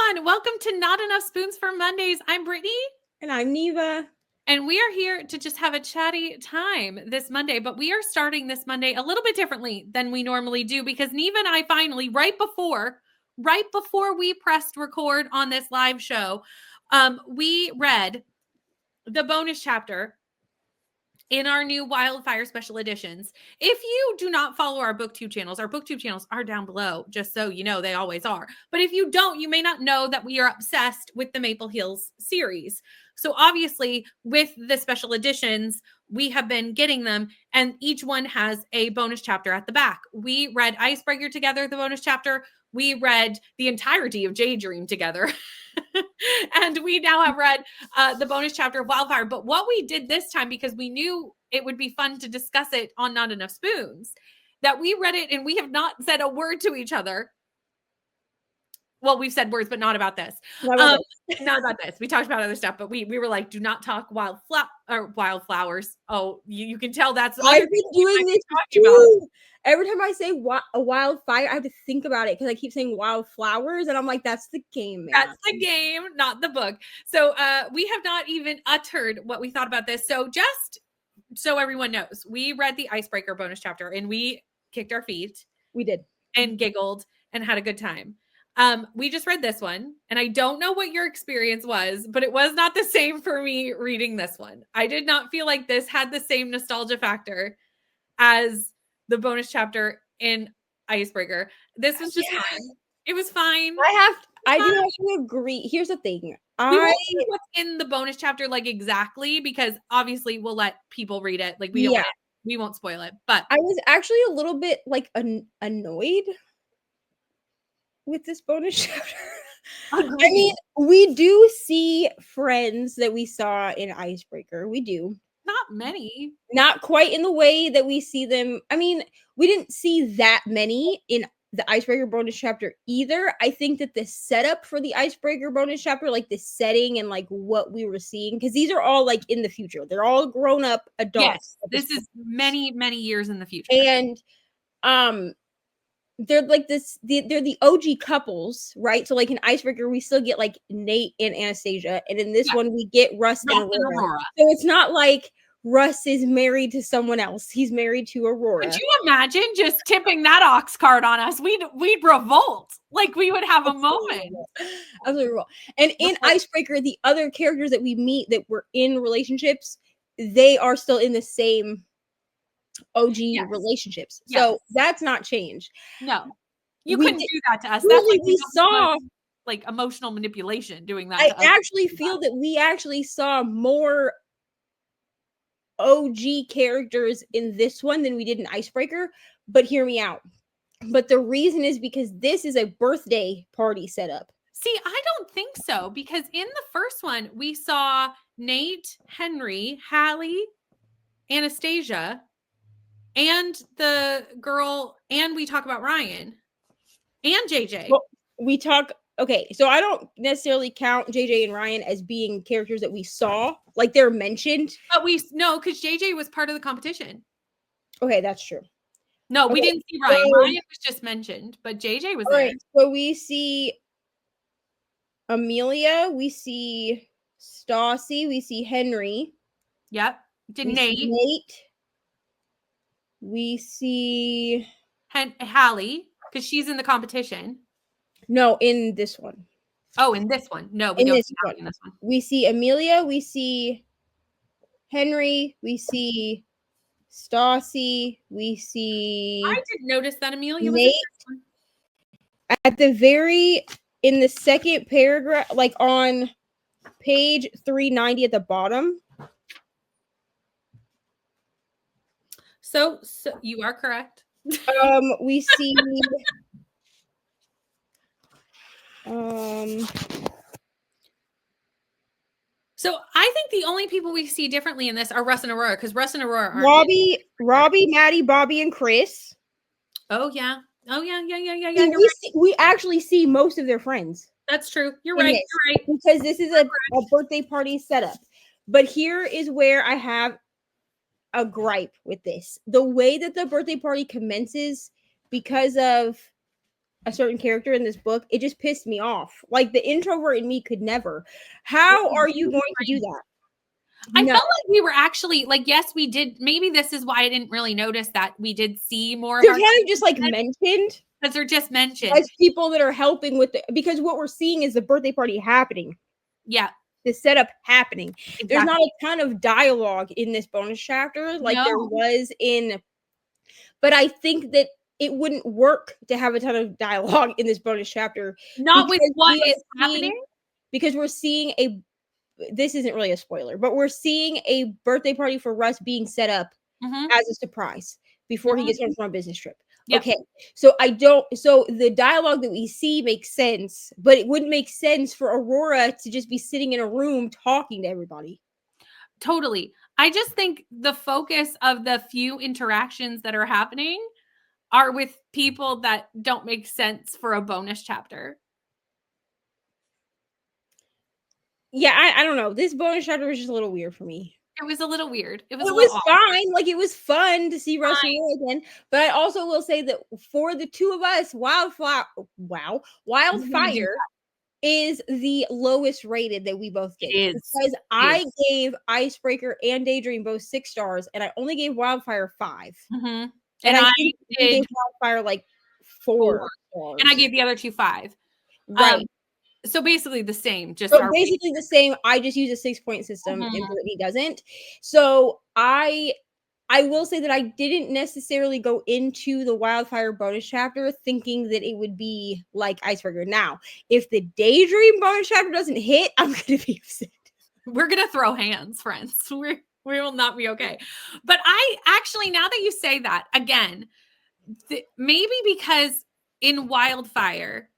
everyone. Welcome to Not Enough Spoons for Mondays. I'm Brittany. And I'm Neva. And we are here to just have a chatty time this Monday. But we are starting this Monday a little bit differently than we normally do because Neva and I finally, right before we pressed record on this live show, we read the bonus chapter in our new Wildfire special editions. If you do not follow our BookTube channels are down below, just so you know, they always are. But if you don't, you may not know that we are obsessed with the Maple Hills series. So obviously, with the special editions, we have been getting them, and each one has a bonus chapter at the back. We read Icebreaker together, the bonus chapter. We read the entirety of Daydream together. And we now have read the bonus chapter of Wildfire. But what we did this time, because we knew it would be fun to discuss it on Not Enough Spoons, that we read it and we have not said a word to each other. Well, we've said words, but not about this. Not about this. We talked about other stuff, but we were like, do not talk wildflowers. Oh, you can tell that's. I've been doing this too. Every time I say a wildfire, I have to think about it because I keep saying wildflowers, and I'm like, that's the game, man. That's the game, not the book. So we have not even uttered what we thought about this. So just so everyone knows, we read the Icebreaker bonus chapter, and we kicked our feet. We did. And giggled and had a good time. We just read this one, and I don't know what your experience was, but it was not the same for me reading this one. I did not feel like this had the same nostalgia factor as the bonus chapter in Icebreaker. This was just fine. It was fine. I do have to agree. Here's the thing. We won't see what's in the bonus chapter, like exactly, because obviously we'll let people read it. Like we won't spoil it. But I was actually a little bit like annoyed with this bonus chapter. I mean, we do see friends that we saw in Icebreaker. We do. Not many. Not quite in the way that we see them. I mean, we didn't see that many in the Icebreaker bonus chapter either. I think that the setup for the Icebreaker bonus chapter, like the setting and like what we were seeing, because these are all like in the future. They're all grown up adults. Yes, this is many, many years in the future. And they're like they're the OG couples, right? So like in Icebreaker, we still get like Nate and Anastasia, and in this one we get Russ and Aurora. So it's not like Russ is married to someone else. He's married to Aurora. Could you imagine just tipping that ox cart on us? We'd revolt. Like we would have a moment. Absolutely revolt. And in Icebreaker, the other characters that we meet that were in relationships, they are still in the same OG relationships. So that's not changed. No. You couldn't do that to us. Really, that's like we saw like emotional manipulation doing that. I actually feel that we actually saw more OG characters in this one than we did in Icebreaker, but hear me out. But the reason is because this is a birthday party setup. See, I don't think so, because in the first one, we saw Nate, Henry, Hallie, Anastasia, and the girl, and we talk about Ryan and JJ. Well, okay, so I don't necessarily count JJ and Ryan as being characters that we saw, like they're mentioned. But because JJ was part of the competition. Okay, that's true. No, we didn't see Ryan. Ryan was just mentioned, but JJ was there. Right, so we see Amelia, we see Stassi, we see Henry. Yep. Nate. We see Hallie, because she's in the competition. No, in this one. Oh, in this one. No, we don't see Hallie in this one. We see Amelia, we see Henry, we see Stassi, we see I didn't notice that Amelia Nate. Was at in the second paragraph, like on page 390 at the bottom. So you are correct. We see So I think the only people we see differently in this are Russ and Aurora, because Russ and Aurora are Robbie, Maddie, Bobby, and Chris. Oh yeah. We actually see most of their friends. That's true. You're right. Because this is a birthday party setup. But here is where I have a gripe with this. The way that the birthday party commences, because of a certain character in this book, it just pissed me off. Like the introvert in me could never. How are you going to do that? I felt like we were actually like, yes, we did. Maybe this is why I didn't really notice that we did see more. They're kind of just like mentioned. Because they're just mentioned as people that are helping with because what we're seeing is the birthday party happening. Yeah. The setup happening. Exactly. There's not a ton of dialogue in this bonus chapter like there was in, but I think that it wouldn't work to have a ton of dialogue in this bonus chapter. Not with what is happening. Because we're seeing this isn't really a spoiler, but we're seeing a birthday party for Russ being set up as a surprise before he gets home from a business trip. Yep. Okay, so the dialogue that we see makes sense, but it wouldn't make sense for Aurora to just be sitting in a room talking to everybody. Totally. I just think the focus of the few interactions that are happening are with people that don't make sense for a bonus chapter. Yeah, I don't know. This bonus chapter was just a little weird for me. It was a little weird. It was fine. Like, it was fun to see Russ again. But I also will say that for the two of us, Wildfire is the lowest rated that we both gave. Because I gave Icebreaker and Daydream both 6 stars, and I only gave Wildfire 5. And I think gave Wildfire like 4 stars. And I gave the other 2 5. Right. So basically the same. Basically the same. I just use a 6-point system and Brittany doesn't. So I will say that I didn't necessarily go into the Wildfire bonus chapter thinking that it would be like Icebreaker. Now, if the Daydream bonus chapter doesn't hit, I'm going to be upset. We're going to throw hands, friends. We will not be okay. But I actually, now that you say that, again, maybe because in Wildfire,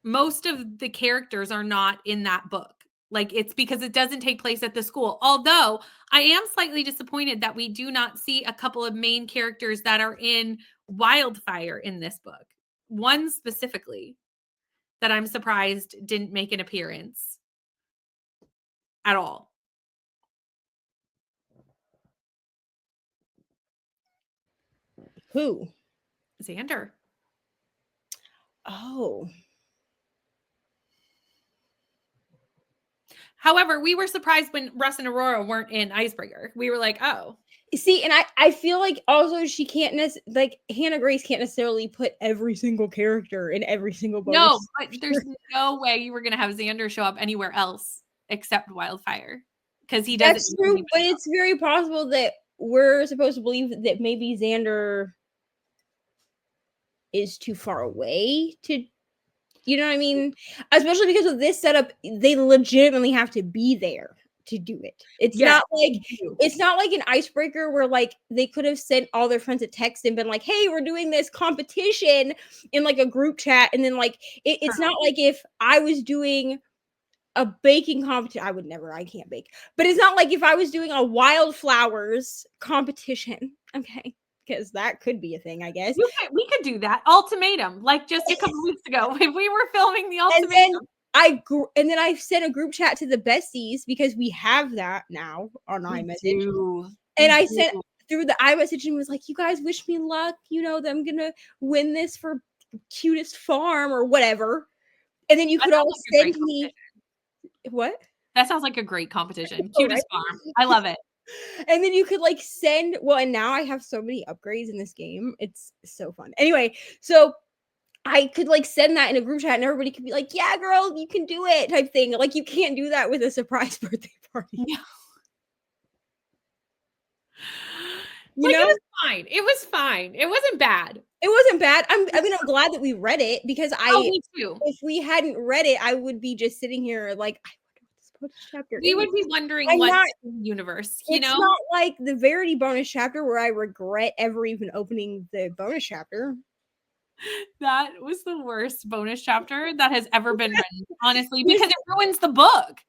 most of the characters are not in that book. Like, it's because it doesn't take place at the school. Although I am slightly disappointed that we do not see a couple of main characters that are in Wildfire in this book. One specifically that I'm surprised didn't make an appearance at all. Who? Xander. Oh. However, we were surprised when Russ and Aurora weren't in Icebreaker. We were like, oh. See, and I feel like also she can't Hannah Grace can't necessarily put every single character in every single bonus. No, but there's no way you were going to have Xander show up anywhere else except Wildfire. Because he doesn't. That's true, but it's very possible that we're supposed to believe that maybe Xander is too far away to, you know what I mean? Especially because of this setup, they legitimately have to be there to do it. It's not like an Icebreaker where like they could have sent all their friends a text and been like, hey, we're doing this competition in like a group chat. And then like, it's not like if I was doing a baking competition, I can't bake, but it's not like if I was doing a wildflowers competition. Okay. Because that could be a thing, I guess. We could do that. Ultimatum, like just a couple weeks ago, if we were filming the ultimatum. And then I sent a group chat to the besties because we have that now on iMessage. And I sent through the iMessage and was like, you guys wish me luck. You know, that I'm going to win this for cutest farm or whatever. And then you could all send me. What? That sounds like a great competition. Cutest farm. I love it. And then you could like send, and now I have so many upgrades in this game. It's so fun. Anyway, so I could like send that in a group chat and everybody could be like, yeah, girl, you can do it type thing. Like, you can't do that with a surprise birthday party. Yeah. It was fine. It was fine. It wasn't bad. It wasn't bad. I'm glad that we read it because me too. If we hadn't read it, I would be just sitting here like, chapter. We would be wondering what's in the universe, you know? It's not like the Verity bonus chapter where I regret ever even opening the bonus chapter. That was the worst bonus chapter that has ever been written, honestly, because it ruins the book.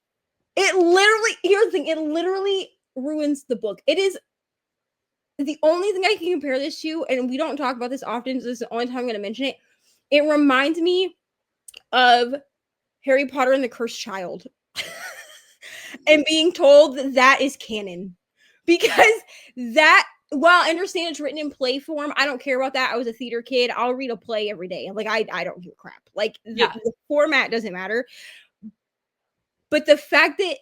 Here's the thing, it literally ruins the book. It is the only thing I can compare this to, and we don't talk about this often, so this is the only time I'm going to mention it. It reminds me of Harry Potter and the Cursed Child. And being told that is canon, because that Well, I understand it's written in play form. I don't care about that. I was a theater kid. I'll read a play every day. Like I don't give a crap. Like the format doesn't matter. But the fact that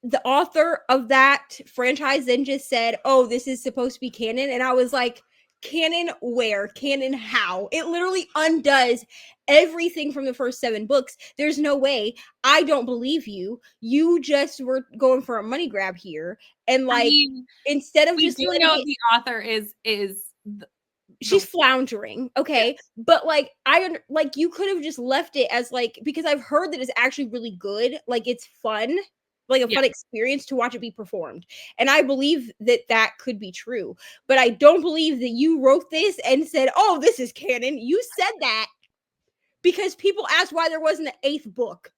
the author of that franchise then just said, "Oh, this is supposed to be canon," and I was like, "Canon where? Canon how?" It literally undoes everything from the first 7 books. There's no way. I don't believe you. You just were going for a money grab here, and like, I mean, instead of we just do letting know it, the author is she's floundering, okay, but like like you could have just left it as like, because I've heard that it's actually really good, like it's fun, like a fun experience to watch it be performed, and I believe that that could be true, but I don't believe that you wrote this and said, "Oh, this is canon." You said that because people asked why there wasn't an 8th book.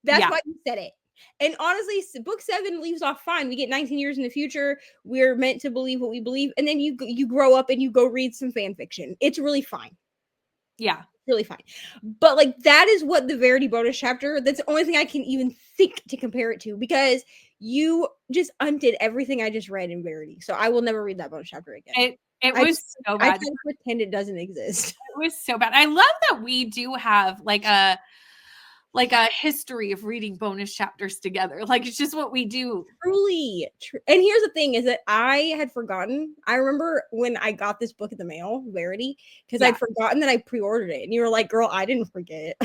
That's why you said it. And honestly, book 7 leaves off fine. We get 19 years in the future. We're meant to believe what we believe, and then you grow up and you go read some fan fiction. It's really fine. Yeah, really fine. But like, that is what the Verity bonus chapter. That's the only thing I can even think to compare it to, because you just undid everything I just read in Verity. So I will never read that bonus chapter again. It was so bad. I can pretend it doesn't exist. It was so bad. I love that we do have like a history of reading bonus chapters together. Like, it's just what we do. Truly. And here's the thing is that I had forgotten. I remember when I got this book in the mail, Verity, because I'd forgotten that I pre-ordered it. And you were like, "Girl, I didn't forget."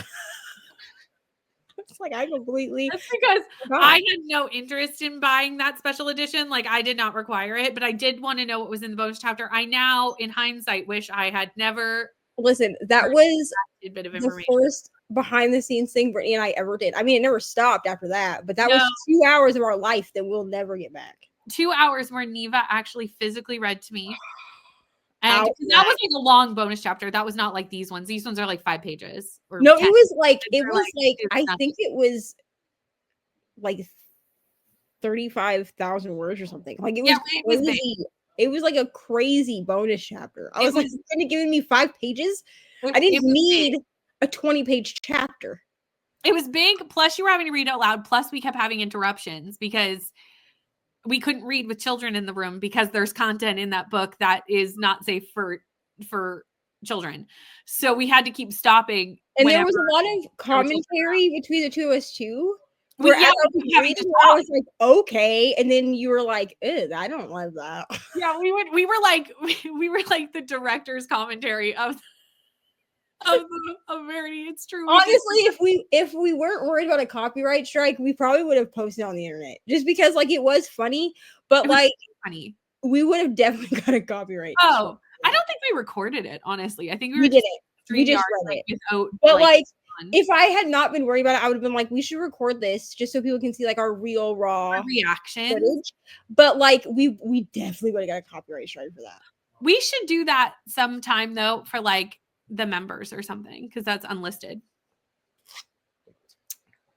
It's like, I completely. That's because I had no interest in buying that special edition. Like, I did not require it, but I did want to know what was in the bonus chapter. I now, in hindsight, wish I had never. Listen, that was the first behind the scenes thing Brittany and I ever did. I mean, it never stopped after that, but that was 2 hours of our life that we'll never get back. 2 hours where Neva actually physically read to me. And that was like a long bonus chapter. That was not like these ones. These ones are like 5 pages. No, 10. It was like I think it was like 35,000 words or something. Like, it was crazy. It was like a crazy bonus chapter. I was like, "You're going to give me 5 pages?" I didn't need a 20-page chapter. It was big. Plus, you were having to read out loud. Plus, we kept having interruptions because we couldn't read with children in the room, because there's content in that book that is not safe for children. So we had to keep stopping. And there was a lot of commentary between the two of us too. Where I was like, "Okay," and then you were like, "Ew, I don't love that." Yeah, we were like the director's commentary of Verity. It's true. Honestly, if we weren't worried about a copyright strike, we probably would have posted on the internet, just because like it was funny, but like funny. We would have definitely got a copyright. Oh, I don't think we recorded it, honestly. I think we did it. We just read it. But like, if I had not been worried about it, I would have been like, "We should record this just so people can see like our real raw reaction footage." But like, we definitely would have got a copyright strike for that. We should do that sometime though, for like the members or something, because that's unlisted.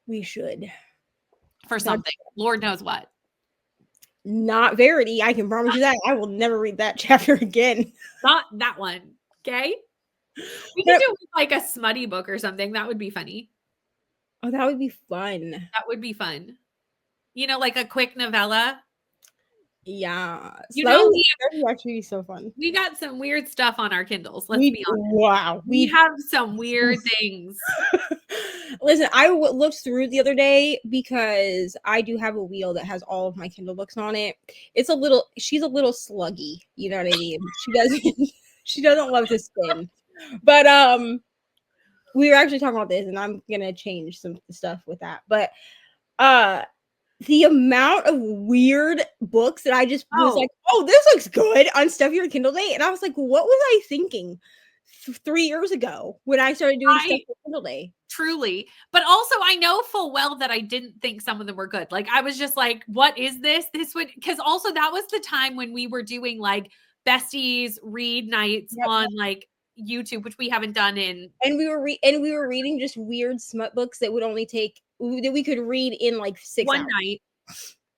We should. For something. Lord knows what. Not Verity. I can promise you that. I will never read that chapter again. Not that one. Okay. We could do like a smutty book or something. That would be funny. Oh, that would be fun. That would be fun. You know, like a quick novella. Yeah. You know, that would actually be so fun. We got some weird stuff on our Kindles. Let's be honest. Wow. We have some weird things. Listen, I looked through the other day because I do have a wheel that has all of my Kindle books on it. She's a little sluggy. You know what I mean? She doesn't love to spin. But we were actually talking about this, and I'm gonna change some stuff with that. But the amount of weird books that I just was like, "Oh, this looks good" on Stuff Your Kindle Day, and I was like, "What was I thinking 3 years ago when I started doing Stuff Your Kindle Day?" Truly. But also, I know full well that I didn't think some of them were good. Like, I was just like, "What is this?" Because also that was the time when we were doing like besties read nights on like YouTube, which we haven't done in. And we were reading just weird smut books that we could read in like 6 one hours. Night.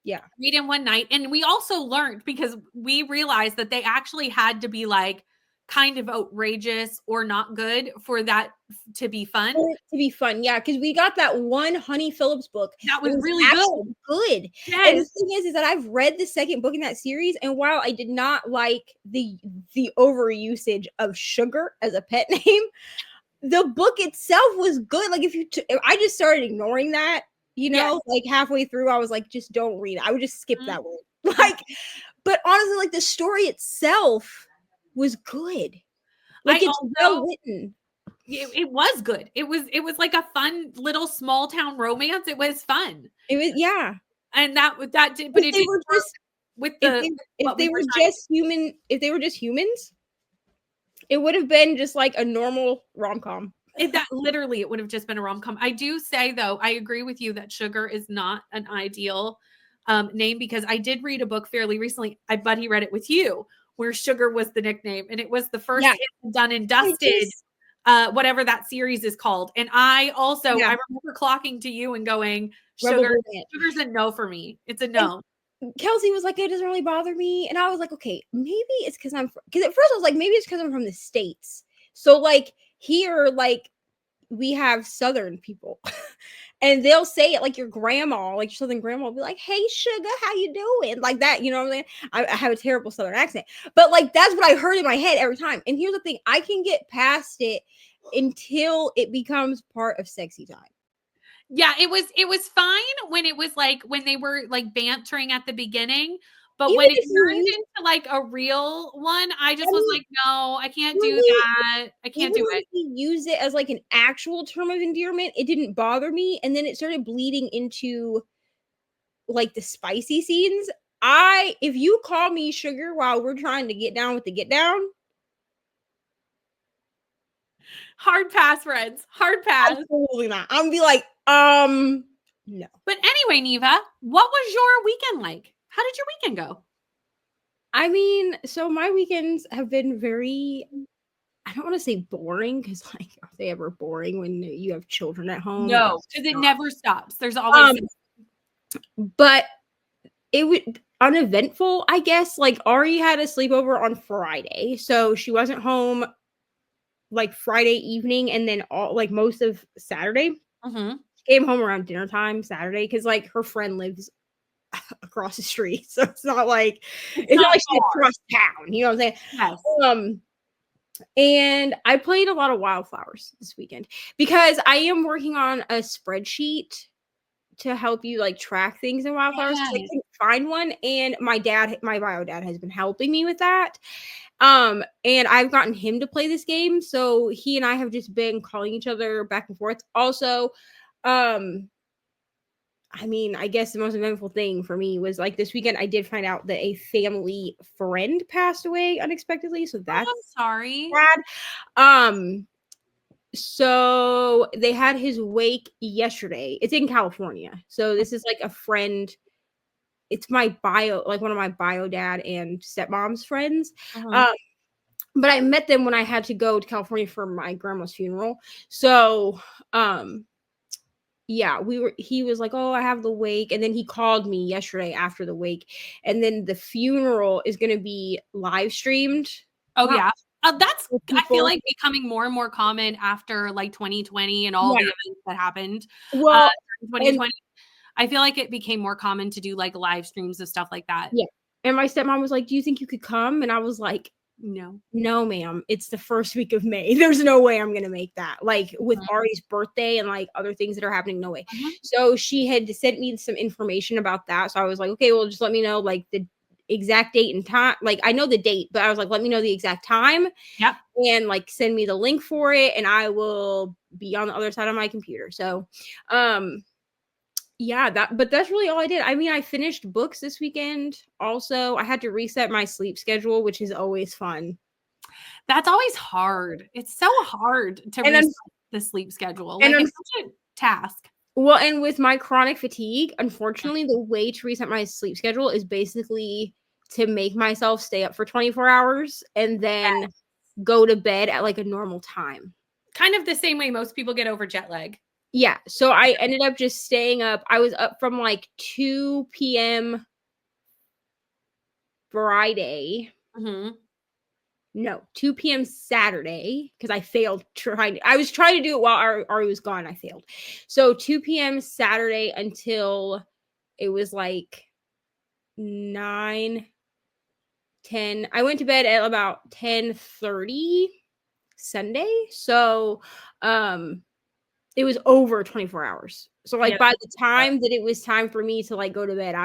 Yeah. Read in one night. And we also learned, because we realized that they actually had to be like kind of outrageous or not good for that to be fun. For it to be fun, yeah, because we got that one Honey Phillips book. That It was was really actually good. And the Yes. thing is that I've read the second book in that series, and while I did not like the overusage of sugar as a pet name, the book itself was good. Like if I just started ignoring that, Yes. like halfway through, I was like, just don't read it. I would just skip Mhm. that word. Like, but honestly, like the story itself was good. Like I it's well also written. it was good. It was like a fun little small town romance. It was fun. It was, yeah. And that did, but If it they didn't were work just with if the they if what we they were were trying. just human, if they were just humans, it would have been just like a normal rom-com. That literally it would have just been a rom-com. I do say though, I agree with you that sugar is not an ideal name, because I did read a book fairly recently. I Buddy read it with you, where Sugar was the nickname, and it was the first Yeah. hit done and I dusted, just whatever that series is called. And I also Yeah. I remember clocking to you and going, Rebel Sugar, Romance. sugar's a no for me. It's a And no. Kelsey was like, "It doesn't really bother me," and I was like, "Okay, maybe it's because because at first I was like, maybe it's because I'm from the States. So like here, like we have Southern people, and they'll say it like your grandma, like your Southern grandma, will be like, "Hey, sugar, how you doing?" Like that, you know what I'm saying? I have a terrible Southern accent, but like that's what I heard in my head every time. And here's the thing: I can get past it until it becomes part of sexy time. Yeah, it was fine when it was like when they were like bantering at the beginning, but Even when it if you turned use, into like a real one, I I just was mean, like, no, I can't do really, that. I can't even do when it. he used it as like an actual term of endearment, it didn't bother me. And then it started bleeding into like the spicy scenes. If you call me sugar while we're trying to get down with the get down, Hard pass, friends. Hard pass. absolutely not. I'm gonna be like, no. But anyway, Neva, what was your weekend like? How did your weekend go? I mean, so my weekends have been very, I don't want to say boring because, like, are they ever boring when you have children at home? No, It's because it not. never stops. There's always But it would uneventful, I guess. Like Ari had a sleepover on Friday, so she wasn't home like Friday evening, and then all like most of Saturday. Mhm. She came home around dinner time Saturday because like her friend lives across the street, so It's it's not not like she's far. across town. You know what I'm saying? Yes. Um, and I played a lot of Wildflowers this weekend because I am working on a spreadsheet to help you like track things in Wildflowers because I Yes. couldn't find one, and my bio dad has been helping me with that. And I've gotten him to play this game, so he and I have just been calling each other back and forth. Also, um, I mean, I guess the most eventful thing for me was like this weekend I did find out that a family friend passed away unexpectedly, so Oh, I'm that's sorry. sad. Um, so they had his wake yesterday. It's in California. So this is like a friend. It's my like one of my bio dad and stepmom's friends. Mhm. Um, but I met them when I had to go to California for my grandma's funeral. So, um, yeah, he was like, "Oh, I have the wake." And then he called me yesterday after the wake. And then the funeral is going to be live streamed. Oh, Not yeah. That's for I feel people. like becoming more and more common after like 2020 and all Yeah. the events that happened Well, in and 2020. I feel like it became more common to do like live streams of stuff like that. yeah. And my stepmom was like, "Do you think you could come?" And I was like, No. "No, ma'am. It's the first week of May. There's no way I'm gonna make that. Like with Mhm. Ari's birthday and like other things that are happening, no way." Mhm. So she had sent me some information about that. So I was like, "Okay, well, just let me know like the exact date and time. Like I know the date, but I was like, let me know the exact time Yep. and like send me the link for it, and I will be on the other side of my computer." So, yeah, but that's really all I did. I mean, I finished books this weekend. Also, I had to reset my sleep schedule, which is always fun. That's always hard. It's so hard to And reset I'm the sleep schedule. and Like I'm it's such a task. well, and with my chronic fatigue, unfortunately, the way to reset my sleep schedule is basically to make myself stay up for 24 hours and then go to bed at like a normal time. Kind of the same way most people get over jet lag. Yeah, so I ended up just staying up. I was up from like 2 p.m. Friday Mhm. No, 2 p.m. Saturday, because I failed trying. I was trying to do it while Ari was gone. I failed. So 2 p.m. Saturday until it was like 9, 10. I went to bed at about 10:30 Sunday. So it was over 24 hours. So like by the time that it was time for me to like go to bed,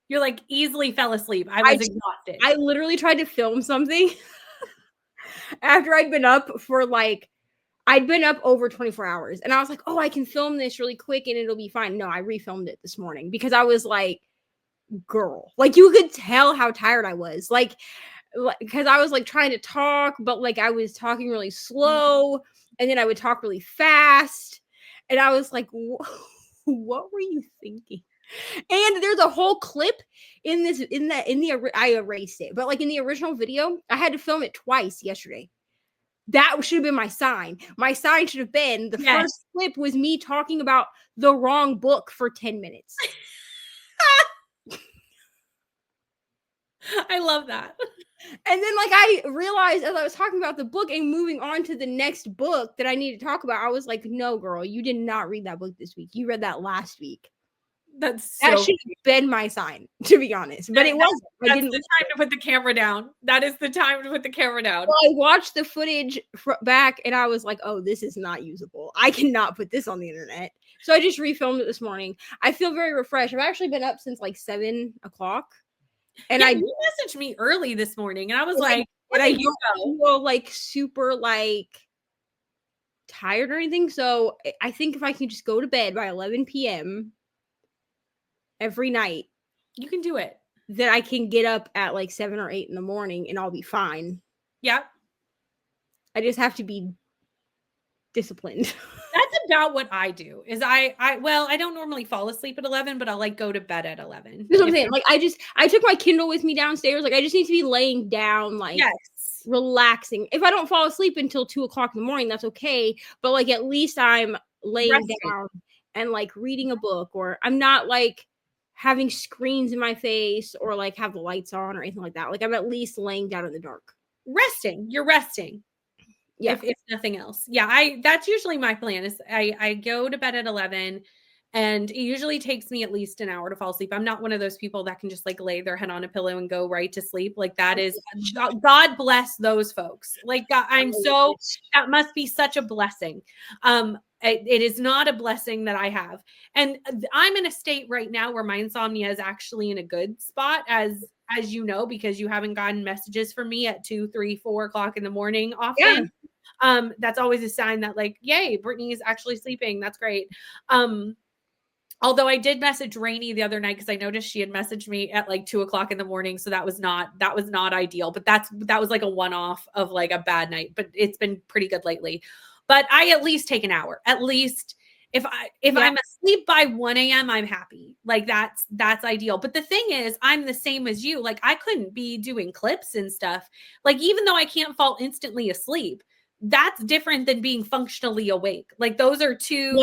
you're like easily fell asleep. I was exhausted. I literally tried to film something after I'd been up for like, I'd been up over 24 hours and I was like, oh, I can film this really quick and it'll be fine. No, I refilmed it this morning because I was like, girl, like you could tell how tired I was. Like, because I was like trying to talk, but like I was talking really slow and then I would talk really fast. And I was like, what were you thinking? And there's a whole clip I erased it, but like in the original video, I had to film it twice yesterday. That should have been my sign. My sign should have been the first clip was me talking about the wrong book for 10 minutes. I love that. And then like I realized as I was talking about the book and moving on to the next book that I need to talk about, I was like, no, girl, you did not read that book this week. You read that last week. That should have been my sign, to be honest. But it wasn't. That's the time to put the camera down. That is the time to put the camera down. Well, I watched the footage back and I was like, oh, this is not usable. I cannot put this on the internet. So I just refilmed it this morning. I feel very refreshed. I've actually been up since like 7 o'clock. And you messaged me early this morning and I was like, and I don't feel like super like tired or anything. So I think if I can just go to bed by 11 p.m. every night, you can do it. Then I can get up at like 7 or 8 in the morning and I'll be fine. Yeah. I just have to be disciplined. That's about what I do. Is I don't normally fall asleep at 11, but I'll like go to bed at 11. That's what I'm saying. Like I took my Kindle with me downstairs. Like I just need to be laying down, like relaxing. If I don't fall asleep until 2 o'clock in the morning, that's okay. But like at least I'm laying down and like reading a book, or I'm not like having screens in my face or like have the lights on or anything like that. Like I'm at least laying down in the dark. Resting. You're resting. Yeah. If nothing else. Yeah. That's usually my plan is I go to bed at 11 and it usually takes me at least an hour to fall asleep. I'm not one of those people that can just like lay their head on a pillow and go right to sleep. Like that is, God bless those folks. Like God, that must be such a blessing. It is not a blessing that I have. And I'm in a state right now where my insomnia is actually in a good spot, as you know, because you haven't gotten messages from me at 2, 3, 4 o'clock in the morning often. Yeah. That's always a sign that like, yay, Brittany is actually sleeping. That's great. Although I did message Rainey the other night because I noticed she had messaged me at like 2 o'clock in the morning. So that was not ideal, but that was like a one-off of like a bad night, but it's been pretty good lately. But I at least take an hour. At least if I'm asleep by 1 a.m., I'm happy. Like that's ideal. But the thing is, I'm the same as you. Like I couldn't be doing clips and stuff. Like even though I can't fall instantly asleep, that's different than being functionally awake. Like those are two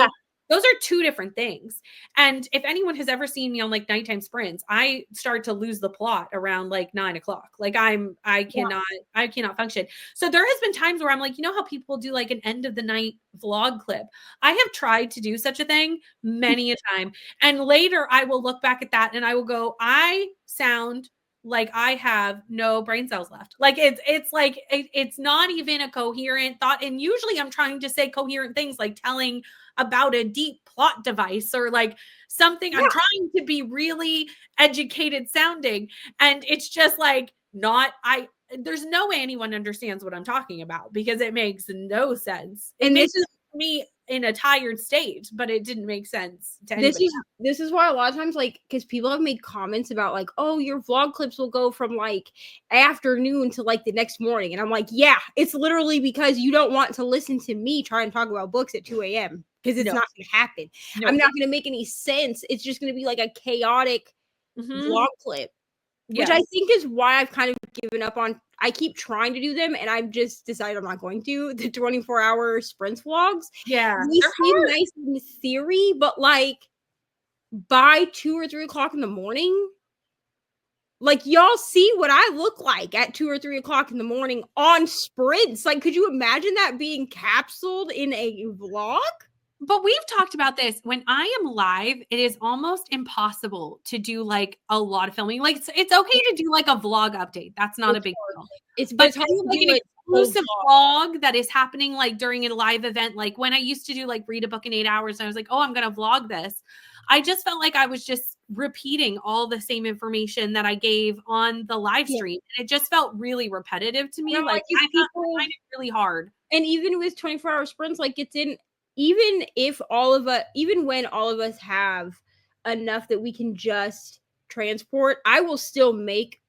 different things. And if anyone has ever seen me on like nighttime sprints, I start to lose the plot around like 9 o'clock. Like I cannot function. So there has been times where I'm like, you know how people do like an end of the night vlog clip. I have tried to do such a thing many a time. And later I will look back at that and I will go, I sound like I have no brain cells left. Like it's like, it's not even a coherent thought. And usually I'm trying to say coherent things like telling about a deep plot device or like something. I'm trying to be really educated sounding. And it's just like there's no way anyone understands what I'm talking about because it makes no sense. And this is me in a tired state, but it didn't make sense to anybody. This is why a lot of times, like, because people have made comments about like, oh, your vlog clips will go from like afternoon to like the next morning. And I'm like, yeah, it's literally because you don't want to listen to me try and talk about books at 2 a.m. because it's not going to happen. I'm not going to make any sense. It's just going to be like a chaotic vlog clip. Which I think is why I've kind of given up on. I keep trying to do them, and I've just decided I'm not going to. The 24-hour sprints vlogs. Yeah. They seem nice in theory, but like by 2 or 3 o'clock in the morning, Like, y'all see what I look like at 2 or 3 o'clock in the morning on sprints. Like, could you imagine that being capsuled in a vlog? But we've talked about this. When I am live, it is almost impossible to do like a lot of filming. Like it's okay to do like a vlog update. That's not a It's big hard. deal. But But it's to hard do to like do an it full exclusive vlog. vlog that is happening like during a live event, like when I used to do like read a book in 8 hours, and I was like, oh, I'm gonna vlog this. I just felt like I was just repeating all the same information that I gave on the live Yeah. stream. And it just felt really repetitive to And me. I'm Like like, if I people find it really hard. and even with 24-hour sprints, like, it's in even if all of us even when all of us have enough that we can just transport, I will still make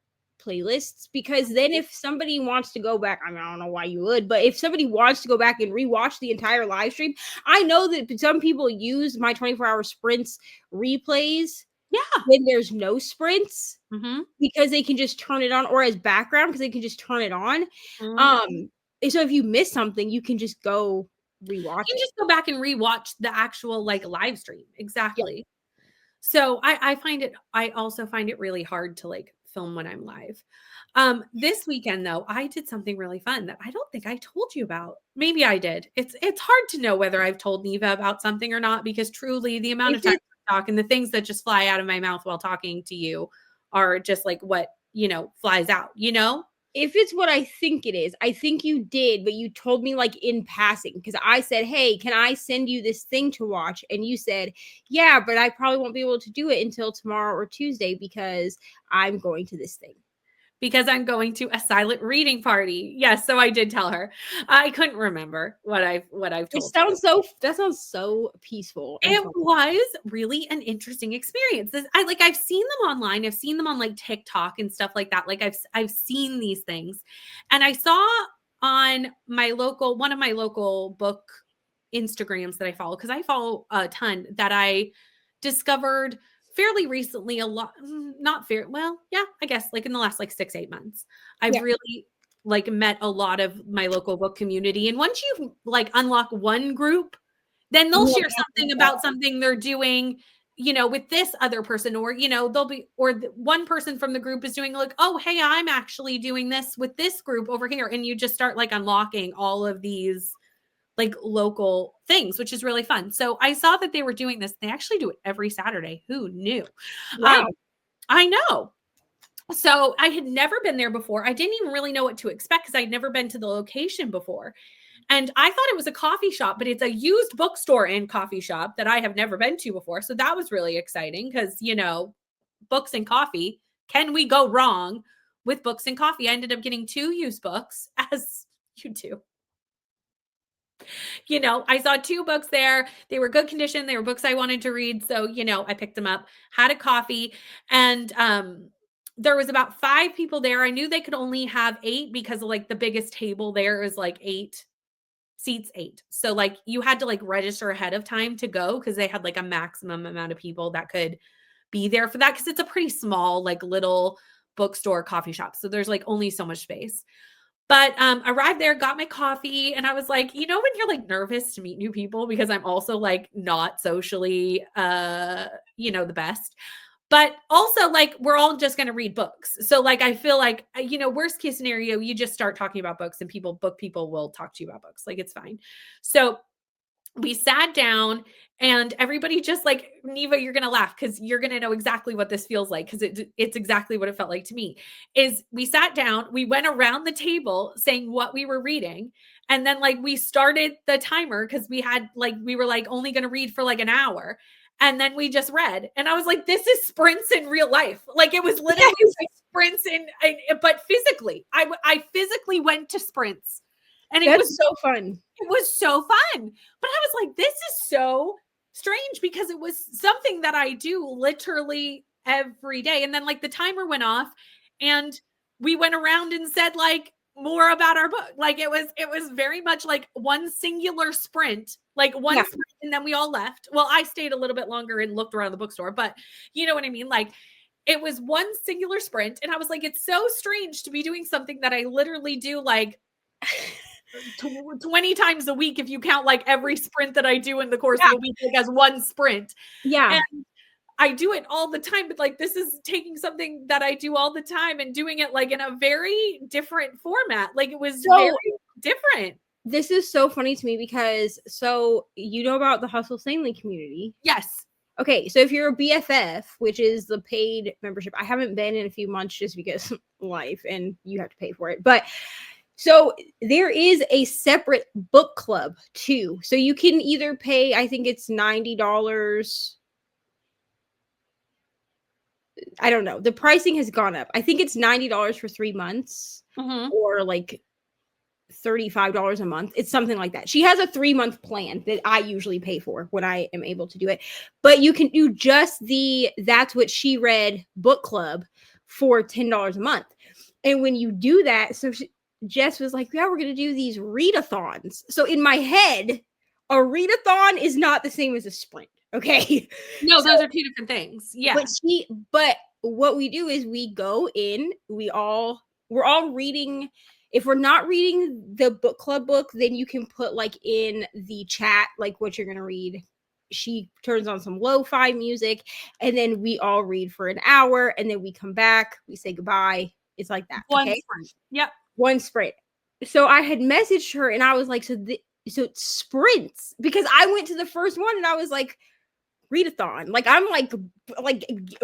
playlists, because then if somebody wants to go back, I mean, I don't know why you would, but if somebody wants to go back and rewatch the entire live stream, I know that some people use my 24-hour sprints replays Yeah. when there's no sprints, Mm-hmm. because they can just turn it on, or as background, because they can just turn it on. Mm-hmm. So if you miss something, you can just go You rewatch can it. just go back and rewatch the actual like live stream. Yeah. Exactly. So I also find it really hard to like film when I'm live. This weekend though, I did something really fun that I don't think I told you about. Maybe I did. It's hard to know whether I've told Neva about something or not, because truly the amount If of time it I talk and the things that just fly out of my mouth while talking to you are just like what, flies out, you know? if it's what I think it is, I think you did, but you told me like in passing, because I said, "Hey, can I send you this thing to watch?" And you said, "Yeah, but I probably won't be able to do it until tomorrow or Tuesday because I'm going to this thing." Because I'm going to a silent reading party. Yes, so I did tell her. I couldn't remember what I've Which told her. sounds so peaceful and It fun. was really an interesting experience. I've seen them online. I've seen them on like TikTok and stuff like that. Like I've seen these things. And I saw on one of my local book Instagrams that I follow, because I follow a ton, that I discovered fairly recently, a lot, not fair. Well, yeah, I guess like in the last like 6, 8 months, I've Yeah. really like met a lot of my local book community. And once you like unlock one group, then they'll You share have something to- about something they're doing, with this other person, or, they'll be, or one person from the group is doing like, oh, hey, I'm actually doing this with this group over here. And you just start like unlocking all of these like local things, which is really fun. So I saw that they were doing this. They actually do it every Saturday. Who knew? Um, Wow. I know. So I had never been there before. I didn't even really know what to expect because I'd never been to the location before. And I thought it was a coffee shop, but it's a used bookstore and coffee shop that I have never been to before. So that was really exciting because, books and coffee. Can we go wrong with books and coffee? I ended up getting 2 used books, as you do. I saw 2 books there. They were good condition. They were books I wanted to read. So, I picked them up, had a coffee, and there was about 5 people there. I knew they could only have 8 because like the biggest table there is like 8 seats, 8. So like you had to like register ahead of time to go because they had like a maximum amount of people that could be there for that, because it's a pretty small like little bookstore coffee shop. So there's like only so much space. But arrived there, got my coffee, and I was like, when you're like nervous to meet new people, because I'm also like not socially the best. But also like we're all just going to read books. So like I feel like worst case scenario, you just start talking about books and book people will talk to you about books. Like it's fine. So we sat down and everybody just like, Neva, you're going to laugh because you're going to know exactly what this feels like, because it's exactly what it felt like to me. Is we sat down, we went around the table saying what we were reading, and then like we started the timer because we were like only going to read for like an hour, and then we just read, and I was like, this is sprints in real life. Like it was literally like sprints but physically I physically went to sprints, and That's so fun. it was so fun. But I was like, this is so strange because it was something that I do literally every day. And then like the timer went off and we went around and said like more about our book. Like it was very much like one singular sprint, like one Yeah. sprint, and then we all left. Well, I stayed a little bit longer and looked around the bookstore, but you know what I mean? Like it was one singular sprint. And I was like, it's so strange to be doing something that I literally do like 20 times a week if you count like every sprint that I do in the course Yeah. of a week like as one sprint. Yeah. And I do it all the time, but like this is taking something that I do all the time and doing it like in a very different format. Like it was very different. This is so funny to me because you know about the Hustle Sanely community? Yes. Okay, so if you're a BFF, which is the paid membership, I haven't been in a few months just because life and you have to pay for it. But so there is a separate book club too. So you can either pay, I think it's $90. I don't know. The pricing has gone up. I think it's $90 for 3 months or like $35 a month. It's something like that. She has a 3-month plan that I usually pay for when I am able to do it. But you can do just the That's What She Read book club for $10 a month. And when you do that, so Jess was like, yeah, we're going to do these readathons. So in my head, a readathon is not the same as a sprint. Okay. No, those are two different things. Yeah. But what we do is we go in, we're all reading. If we're not reading the book club book, then you can put like in the chat, like what you're going to read. She turns on some lo-fi music and then we all read for an hour and then we come back, we say goodbye. It's like that. One sprint. Yep. One sprint. So I had messaged her and I was like, so it's sprints, because I went to the first one and I was like, readathon, like I'm like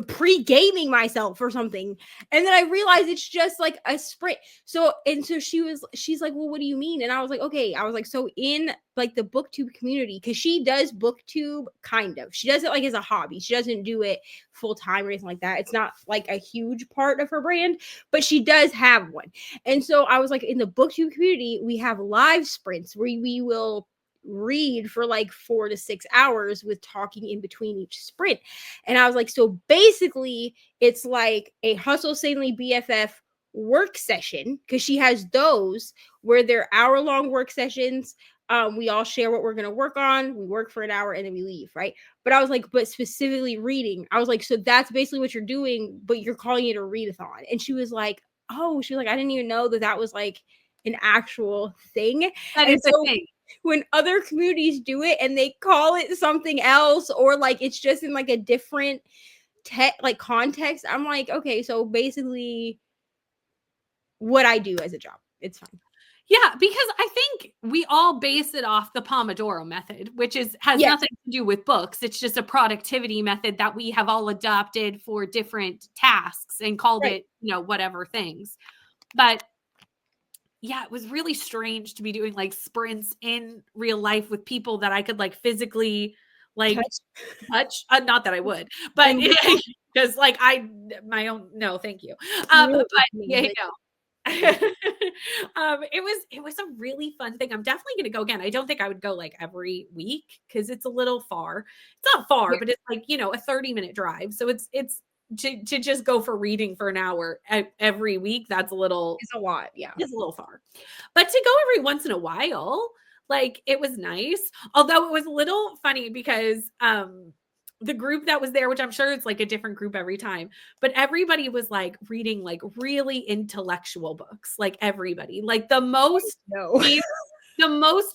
pre-gaming myself or something, and then I realized it's just like a sprint. So she's like, well, what do you mean? And I was like, okay. I was like, so in like the BookTube community, because she does BookTube kind of, she does it like as a hobby, she doesn't do it full-time or anything like that. It's not like a huge part of her brand, but she does have one. And so I was like, in the BookTube community, we have live sprints where we will read for like 4 to 6 hours with talking in between each sprint. And I was like, so basically it's like a Hustle Sanely BFF work session, because she has those where they're hour-long work sessions. We all share what we're going to work on. We work for an hour and then we leave, right? But I was like, but specifically reading. I was like, so that's basically what you're doing, but you're calling it a readathon. And she was like, I didn't even know that was like an actual thing. That is a thing. When other communities do it and they call it something else, or like it's just in like a different like context, I'm like, okay, so basically what I do as a job, it's fine. Yeah, because I think we all base it off the Pomodoro method, which has nothing to do with books. It's just a productivity method that we have all adopted for different tasks and called it, whatever things. But yeah, it was really strange to be doing like sprints in real life with people that I could like physically like touch. Not that I would, but because like no, thank you. But yeah, it was a really fun thing. I'm definitely going to go again. I don't think I would go like every week because it's a little far. It's not far, but it's like, a 30-minute drive. So it's to just go for reading for an hour every week, it's a lot. Yeah, it's a little far, but to go every once in a while, like it was nice. Although it was a little funny because the group that was there, which I'm sure it's like a different group every time, but everybody was like reading like really intellectual books. Like everybody, like the most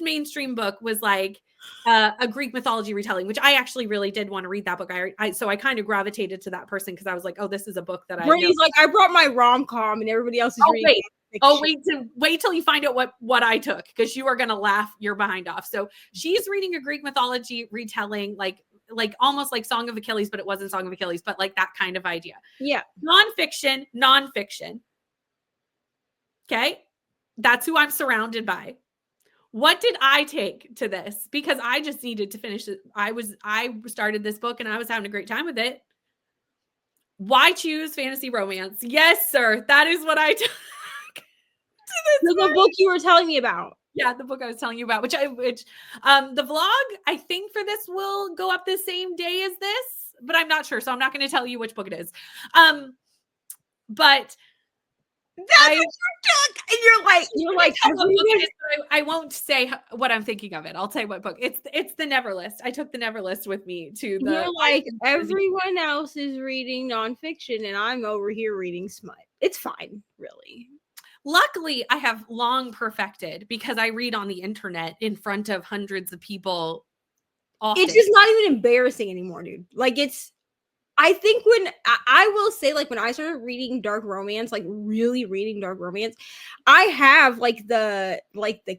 mainstream book was like a Greek mythology retelling, which I actually really did want to read that book. So I kind of gravitated to that person because I was like, oh, this is a book that Brady's like, I brought my rom-com and everybody else is reading. Wait till you find out what I took, because you are gonna laugh your behind off. So she's reading a Greek mythology retelling, like almost like Song of Achilles, but it wasn't Song of Achilles, but like that kind of idea. Yeah. Nonfiction. Okay. That's who I'm surrounded by. What did I take to this? Because I just needed to finish it. I started this book and I was having a great time with it. Why choose fantasy romance? Yes, sir. That is what I took. The book you were telling me about. Yeah, the book I was telling you about, which the vlog, I think for this will go up the same day as this, but I'm not sure. So I'm not going to tell you which book it is. But that's what you took. And you're like, I won't say what I'm thinking of it. I'll tell you what book. It's the Never List. I took the Never List with me to the. You're like, everyone else is reading nonfiction and I'm over here reading smut. It's fine, really. Luckily, I have long perfected, because I read on the internet in front of hundreds of people often. It's just not even embarrassing anymore, dude. Like I think when I will say, like, when I started reading dark romance, like really reading dark romance, I have like the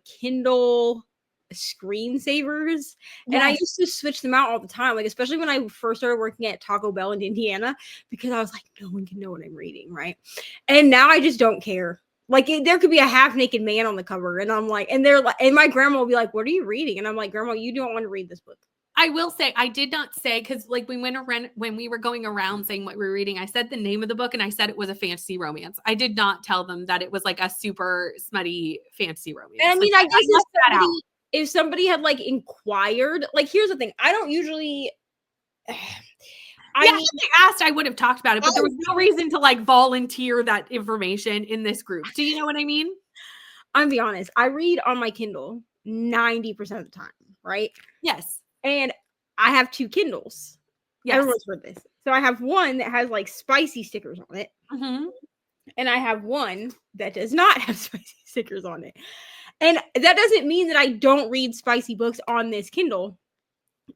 Kindle screensavers, and I Yes. used to switch them out all the time, like especially when I first started working at Taco Bell in Indiana, because I was like, no one can know what I'm reading, right? And now I just don't care. Like there could be a half naked man on the cover, and I'm like, and they're like, and my grandma will be like, "What are you reading?" And I'm like, "Grandma, you don't want to read this book." I will say, I did not say, because like we went around when we were going around saying what we were reading, I said the name of the book and I said it was a fantasy romance. I did not tell them that it was like a super smutty fantasy romance. And I mean, Like, I guess left that out. if somebody had like inquired, like here's the thing, I don't usually. I Yeah, mean, if they asked, I would have talked about it, but there was no reason to like volunteer that information in this group. Do you know what I mean? I'm be honest, I read on my Kindle 90% of the time, right? Yes. And I have 2 Kindles. Yes. Everyone's heard this. So I have one that has like spicy stickers on it, Mm-hmm. and I have one that does not have spicy stickers on it. And that doesn't mean that I don't read spicy books on this Kindle.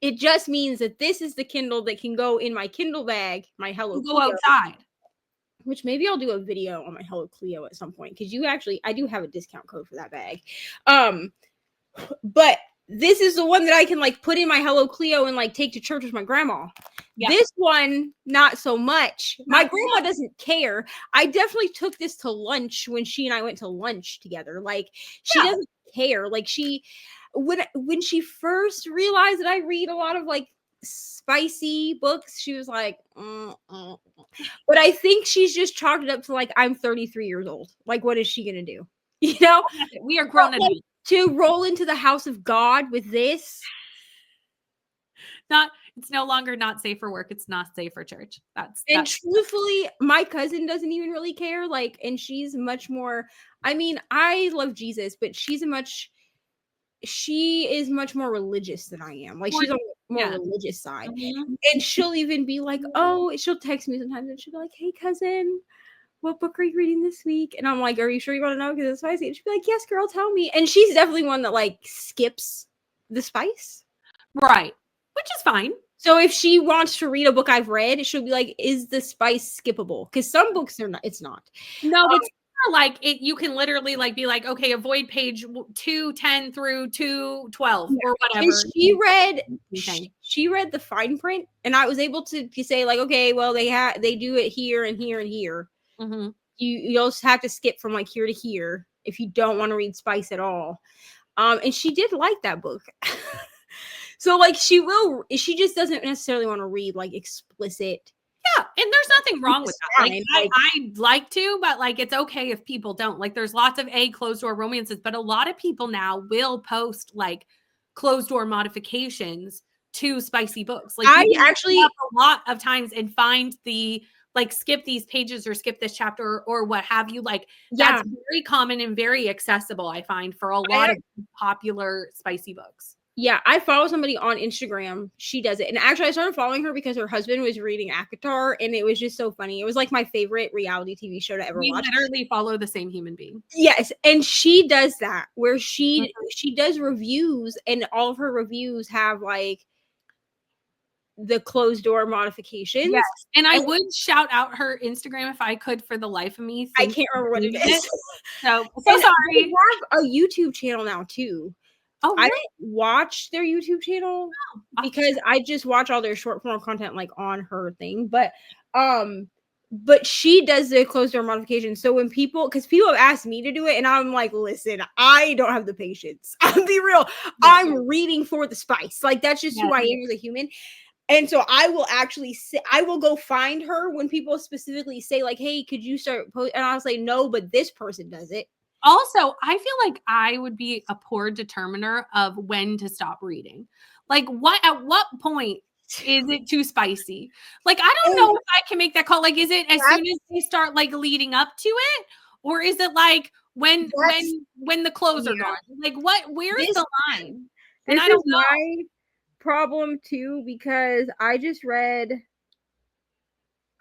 It just means that this is the Kindle that can go in my Kindle bag, my Hello Go Clio, outside. which maybe I'll do a video on my Hello Clio at some point, because I do have a discount code for that bag. But this is the one that I can like put in my Hello Clio and like take to church with my grandma. Yeah. This one, not so much. My grandma doesn't care. I definitely took this to lunch when she and I went to lunch together. Like she doesn't care. Like when she first realized that I read a lot of like spicy books, she was like, but I think she's just chalked it up to like, I'm 33 years old. Like, what is she gonna do? You know, we are grown adults. To roll into the house of God with this. It's no longer not safe for work. It's not safe for church. That's truthfully, my cousin doesn't even really care. Like, and she's much more. I mean, I love Jesus, but she is much more religious than I am. Like, she's on the more religious side. Mm-hmm. And she'll even be like, she'll text me sometimes and she'll be like, "Hey, cousin, what book are you reading this week?" And I'm like, "Are you sure you want to know? Because it's spicy." And she'll be like, "Yes, girl, tell me." And she's definitely one that like skips the spice. Right. Which is fine. So if she wants to read a book I've read, she'll be like, "Is the spice skippable?" Because some books are not. It's not. No, it's like it. You can literally like be like, okay, avoid page 210 through 212 or whatever. And she read the fine print, and I was able to say like, okay, well they do it here and here and here. Mm-hmm. You'll just have to skip from like here to here if you don't want to read spice at all. And she did like that book. So like she just doesn't necessarily want to read like explicit. Yeah, and there's nothing wrong with that. Like I like to, but like it's okay if people don't. Like there's lots of closed door romances, but a lot of people now will post like closed door modifications to spicy books. Like I actually a lot of times and find the like skip these pages or skip this chapter or what have you. Like that's very common and very accessible, I find, for a lot of popular spicy books. Yeah, I follow somebody on Instagram. She does it. And actually, I started following her because her husband was reading ACOTAR, and it was just so funny. It was like my favorite reality TV show to ever watch. We literally follow the same human being. Yes, and she does that, where she does reviews, and all of her reviews have like the closed door modifications. Yes, and I would shout out her Instagram if I could for the life of me. I can't remember what it is. So sorry. They have a YouTube channel now, too. Oh, really? I don't watch their YouTube channel because I just watch all their short form content like on her thing. But she does the closed door modification. So when people have asked me to do it, and I'm like, listen, I don't have the patience. I'll be real. I'm reading for the spice. Like that's just who I am as a human. And so I will actually I will go find her when people specifically say like, "Hey, could you start?" And I'll say no, but this person does it. Also, I feel like I would be a poor determiner of when to stop reading. Like at what point is it too spicy? Like, I don't know if I can make that call. Like, is it as soon as they start like leading up to it? Or is it like when the clothes are gone? Like where is the line? And I don't know. My problem too, because I just read,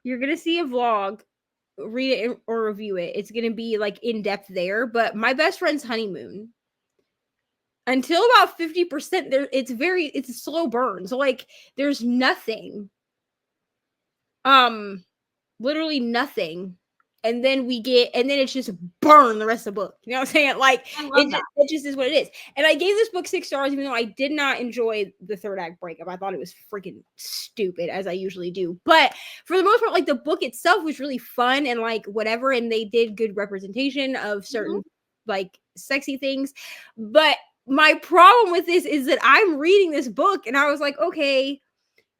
you're going to see a vlog, read it or review it. It's going to be like in depth there, but My Best Friend's Honeymoon, until about 50% there, it's a slow burn. So like there's nothing literally nothing. And then it's just burn the rest of the book. You know what I'm saying? Like, I love that. it just is what it is. And I gave this book 6 stars, even though I did not enjoy the third act breakup. I thought it was freaking stupid, as I usually do. But for the most part, like, the book itself was really fun and like whatever. And they did good representation of certain like sexy things. But my problem with this is that I'm reading this book and I was like, okay,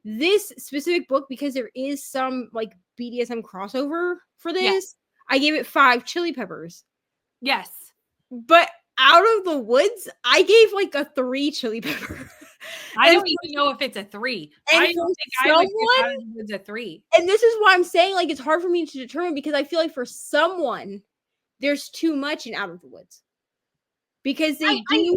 this specific book, because there is some like BDSM crossover for this, I gave it 5 chili peppers. Yes. But Out of the Woods, I gave like a 3 chili pepper. I don't even know if it's a 3. I don't think I would give Out of the Woods a 3. And this is why I'm saying, like, it's hard for me to determine, because I feel like for someone, there's too much in Out of the Woods. Because they some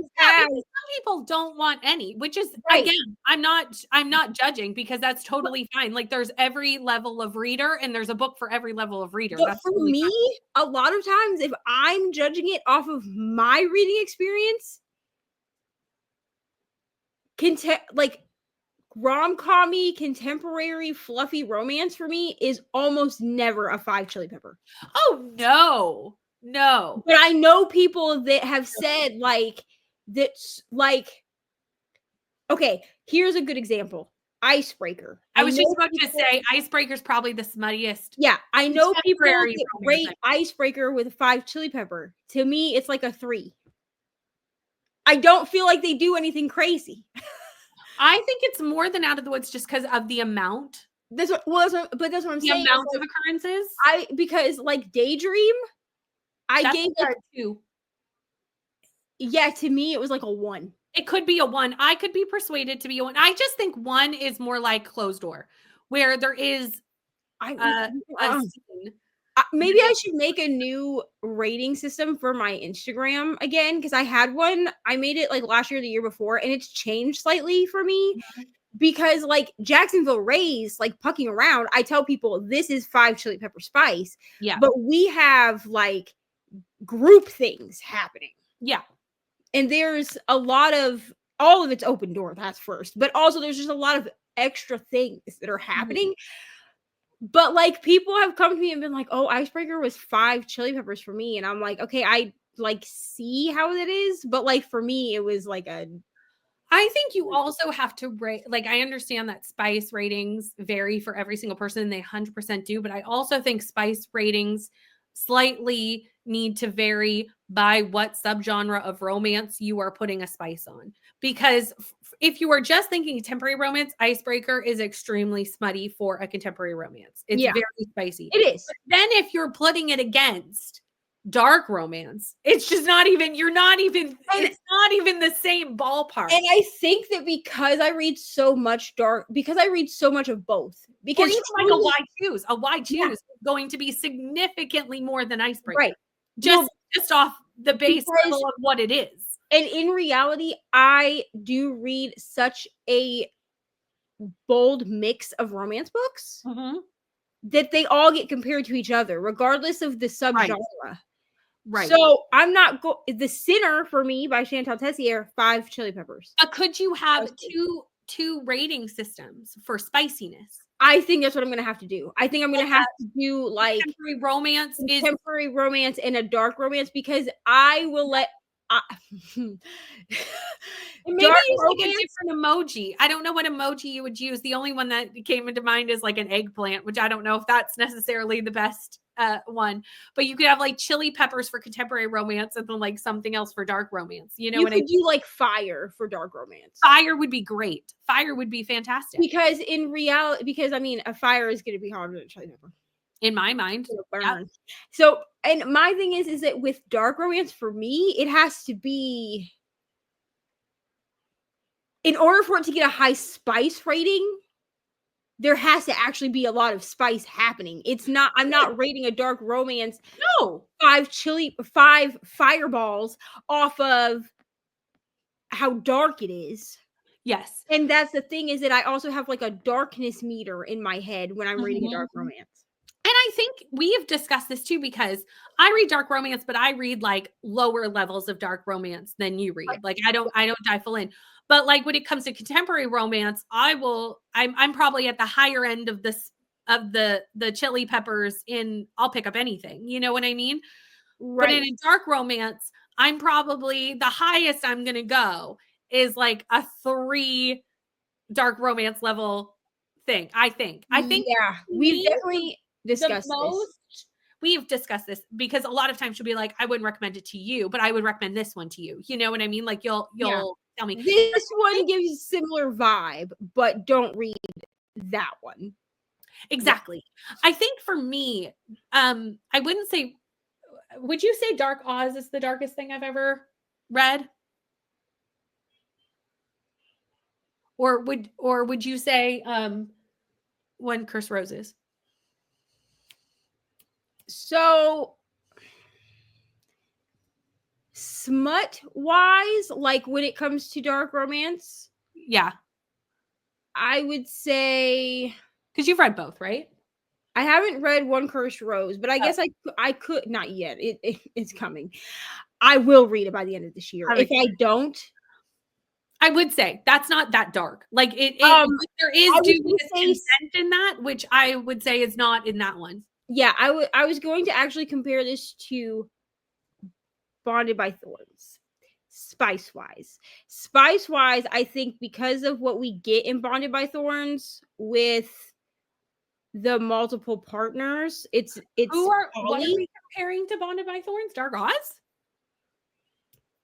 people don't want any, which is again, I'm not judging, because that's totally fine. Like, there's every level of reader and there's a book for every level of reader. But that's for totally me, fine. a lot of times, if I'm judging it off of my reading experience, like rom-com-y, contemporary, fluffy romance for me is almost never a 5 chili pepper. Oh no. But I know people that have said like that's like, okay, here's a good example. Icebreaker. I was just about to say Icebreaker's probably the smuttiest. Yeah, I know people that rate Icebreaker with a 5 chili pepper. To me, it's like a 3. I don't feel like they do anything crazy. I think it's more than Out of the Woods just because of the amount. That's what I'm saying. The amount of occurrences. Because like Daydream, I gave it a 2. Yeah, to me it was like a 1. It could be a 1. I could be persuaded to be a 1. I just think 1 is more like Closed Door, where there is a scene. Maybe I should make a new rating system for my Instagram again, because I had one. I made it like last year or the year before, and it's changed slightly for me. Because like Jacksonville Rays, like Pucking Around, I tell people this is 5 chili pepper spice. Yeah. But we have like group things happening. Yeah. And there's a lot of, all of it's open door, that's first. But also there's just a lot of extra things that are happening. But like people have come to me and been like, oh, Icebreaker was 5 chili peppers for me. And I'm like, okay, I like see how it is. But like for me, it was like I think you also have to rate, like, I understand that spice ratings vary for every single person, and they 100% do, but I also think spice ratings slightly need to vary by what subgenre of romance you are putting a spice on. Because if you are just thinking contemporary romance, Icebreaker is extremely smutty for a contemporary romance. It's very spicy. It is. But then if you're putting it against dark romance, it's just not even, it's not even the same ballpark. And I think that because I read so much of both, because even like a why choose is going to be significantly more than Icebreaker, right? Just off the base level of what it is. And in reality, I do read such a bold mix of romance books that they all get compared to each other, regardless of the subgenre. Right. So I'm not The Sinner for me by Chantal Tessier, 5 chili peppers. Could you have two rating systems for spiciness? I think that's what I'm going to have to do. I think I'm going to have to do like contemporary romance and a dark romance, because I will let maybe use like a different emoji. I don't know what emoji you would use. The only one that came into mind is like an eggplant, which I don't know if that's necessarily the best one. But you could have like chili peppers for contemporary romance and then like something else for dark romance. You know, you could do like fire for dark romance. Fire would be great. Fire would be fantastic. Because in reality, I mean, a fire is going to be harder than chili pepper. In my mind. Yeah. So, and my thing is that with dark romance, for me, it has to be, in order for it to get a high spice rating, there has to actually be a lot of spice happening. I'm not rating a dark romance 5 fireballs off of how dark it is. Yes. And that's the thing, is that I also have like a darkness meter in my head when I'm reading a dark romance. And I think we have discussed this too, because I read dark romance, but I read like lower levels of dark romance than you read. Like I don't dive full in. But like when it comes to contemporary romance, I'm probably at the higher end of this of the chili peppers I'll pick up anything. You know what I mean? Right. But in a dark romance, I'm probably the highest I'm going to go is like a 3 dark romance level thing. I think. Yeah, we've definitely discussed this. We've discussed this because a lot of times she'll be like, I wouldn't recommend it to you, but I would recommend this one to you. You know what I mean? Like you'll tell me this one gives a similar vibe, but don't read that one. Exactly. Yeah. I think for me, I wouldn't say, would you say Dark Oz is the darkest thing I've ever read? Or would you say When Cursed Roses? So smut wise, like when it comes to dark romance, yeah, I would say, because you've read both, right? I haven't read One Cursed Rose, but I guess I could not yet. It's coming. I will read it by the end of this year. If I don't, I would say that's not that dark. Like there is consent in that, which I would say is not in that one. Yeah, I was going to actually compare this to Bonded by Thorns. Spice wise, I think because of what we get in Bonded by Thorns with the multiple partners, what are we comparing to Bonded by Thorns? Dark Oz?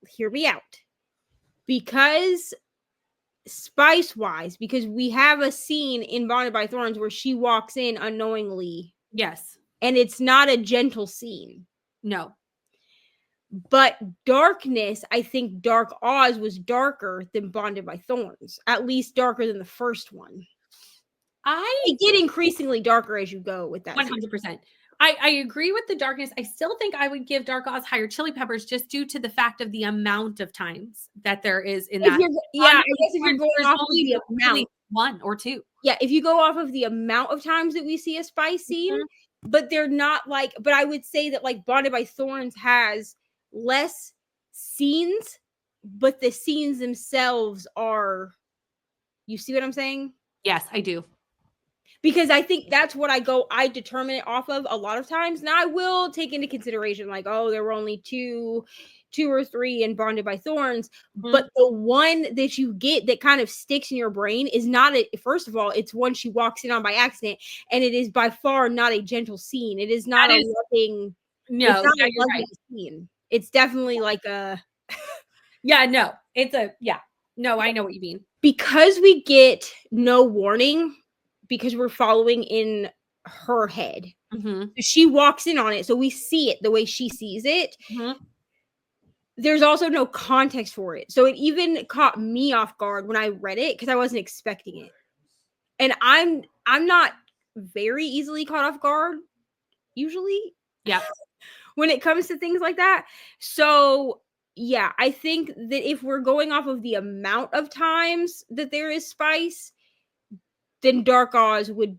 Hear me out. Because spice wise, because we have a scene in Bonded by Thorns where she walks in unknowingly. Yes. And it's not a gentle scene. No. But darkness, I think Dark Oz was darker than Bonded by Thorns. At least darker than the first one. It get increasingly darker as you go with that. 100%. I agree with the darkness. I still think I would give Dark Oz higher chili peppers just due to the fact of the amount of times that there is in that. I guess if you're going off of the amount, 1 or 2. Yeah, if you go off of the amount of times that we see a spice scene, but they're not like, but I would say that like Bonded by Thorns has less scenes, but the scenes themselves are, you see what I'm saying? Yes, I do. Because I think that's what I determine it off of a lot of times. Now I will take into consideration like, oh, there were only two or three in Bonded by Thorns, but the one that you get that kind of sticks in your brain is not first of all, it's one she walks in on by accident, and it is by far not a gentle scene. It is not loving. No, it's not a loving scene. It's definitely like a no, I know what you mean. Because we get no warning, because we're following in her head. She walks in on it, so we see it the way she sees it. There's also no context for it, so it even caught me off guard when I read it because I wasn't expecting it. And I'm not very easily caught off guard usually. Yeah, when it comes to things like that. So yeah, I think that if we're going off of the amount of times that there is spice, then Dark Oz would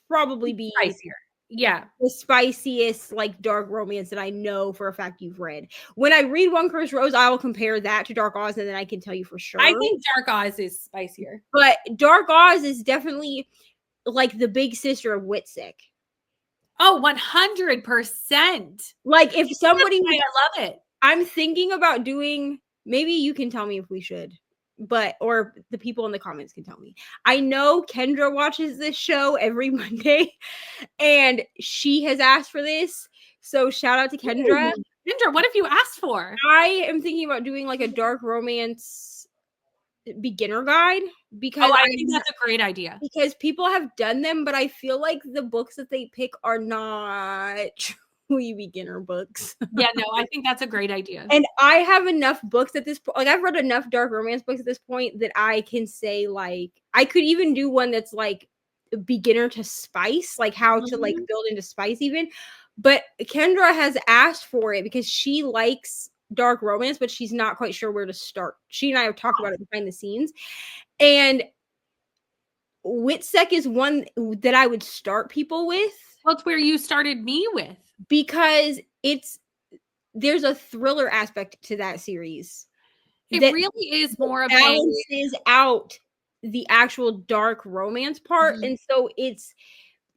probably be spicier. Yeah. The spiciest like dark romance that I know for a fact you've read. When I read One Cursed Rose, I will compare that to Dark Oz, and then I can tell you for sure. I think Dark Oz is spicier. But Dark Oz is definitely like the big sister of Whitsick. Oh, 100%. Like if somebody I love it. I'm thinking about doing, maybe you can tell me if we should. Or the people in the comments can tell me. I know Kendra watches this show every Monday, and she has asked for this. So shout out to Kendra. Kendra, what have you asked for? I am thinking about doing like a dark romance beginner guide because I think that's a great idea. Because people have done them, but I feel like the books that they pick are not beginner books. Yeah, no, I think that's a great idea. And I have enough books at this point. Like I've read enough dark romance books at this point that I can say like I could even do one that's like beginner to spice, like how to like build into spice even. But Kendra has asked for it because she likes dark romance, but she's not quite sure where to start. She and I have talked about it behind the scenes. And Whitsick is one that I would start people with. Well, it's where you started me with. Because there's a thriller aspect to that series. It really is more of balances out the actual dark romance part. And so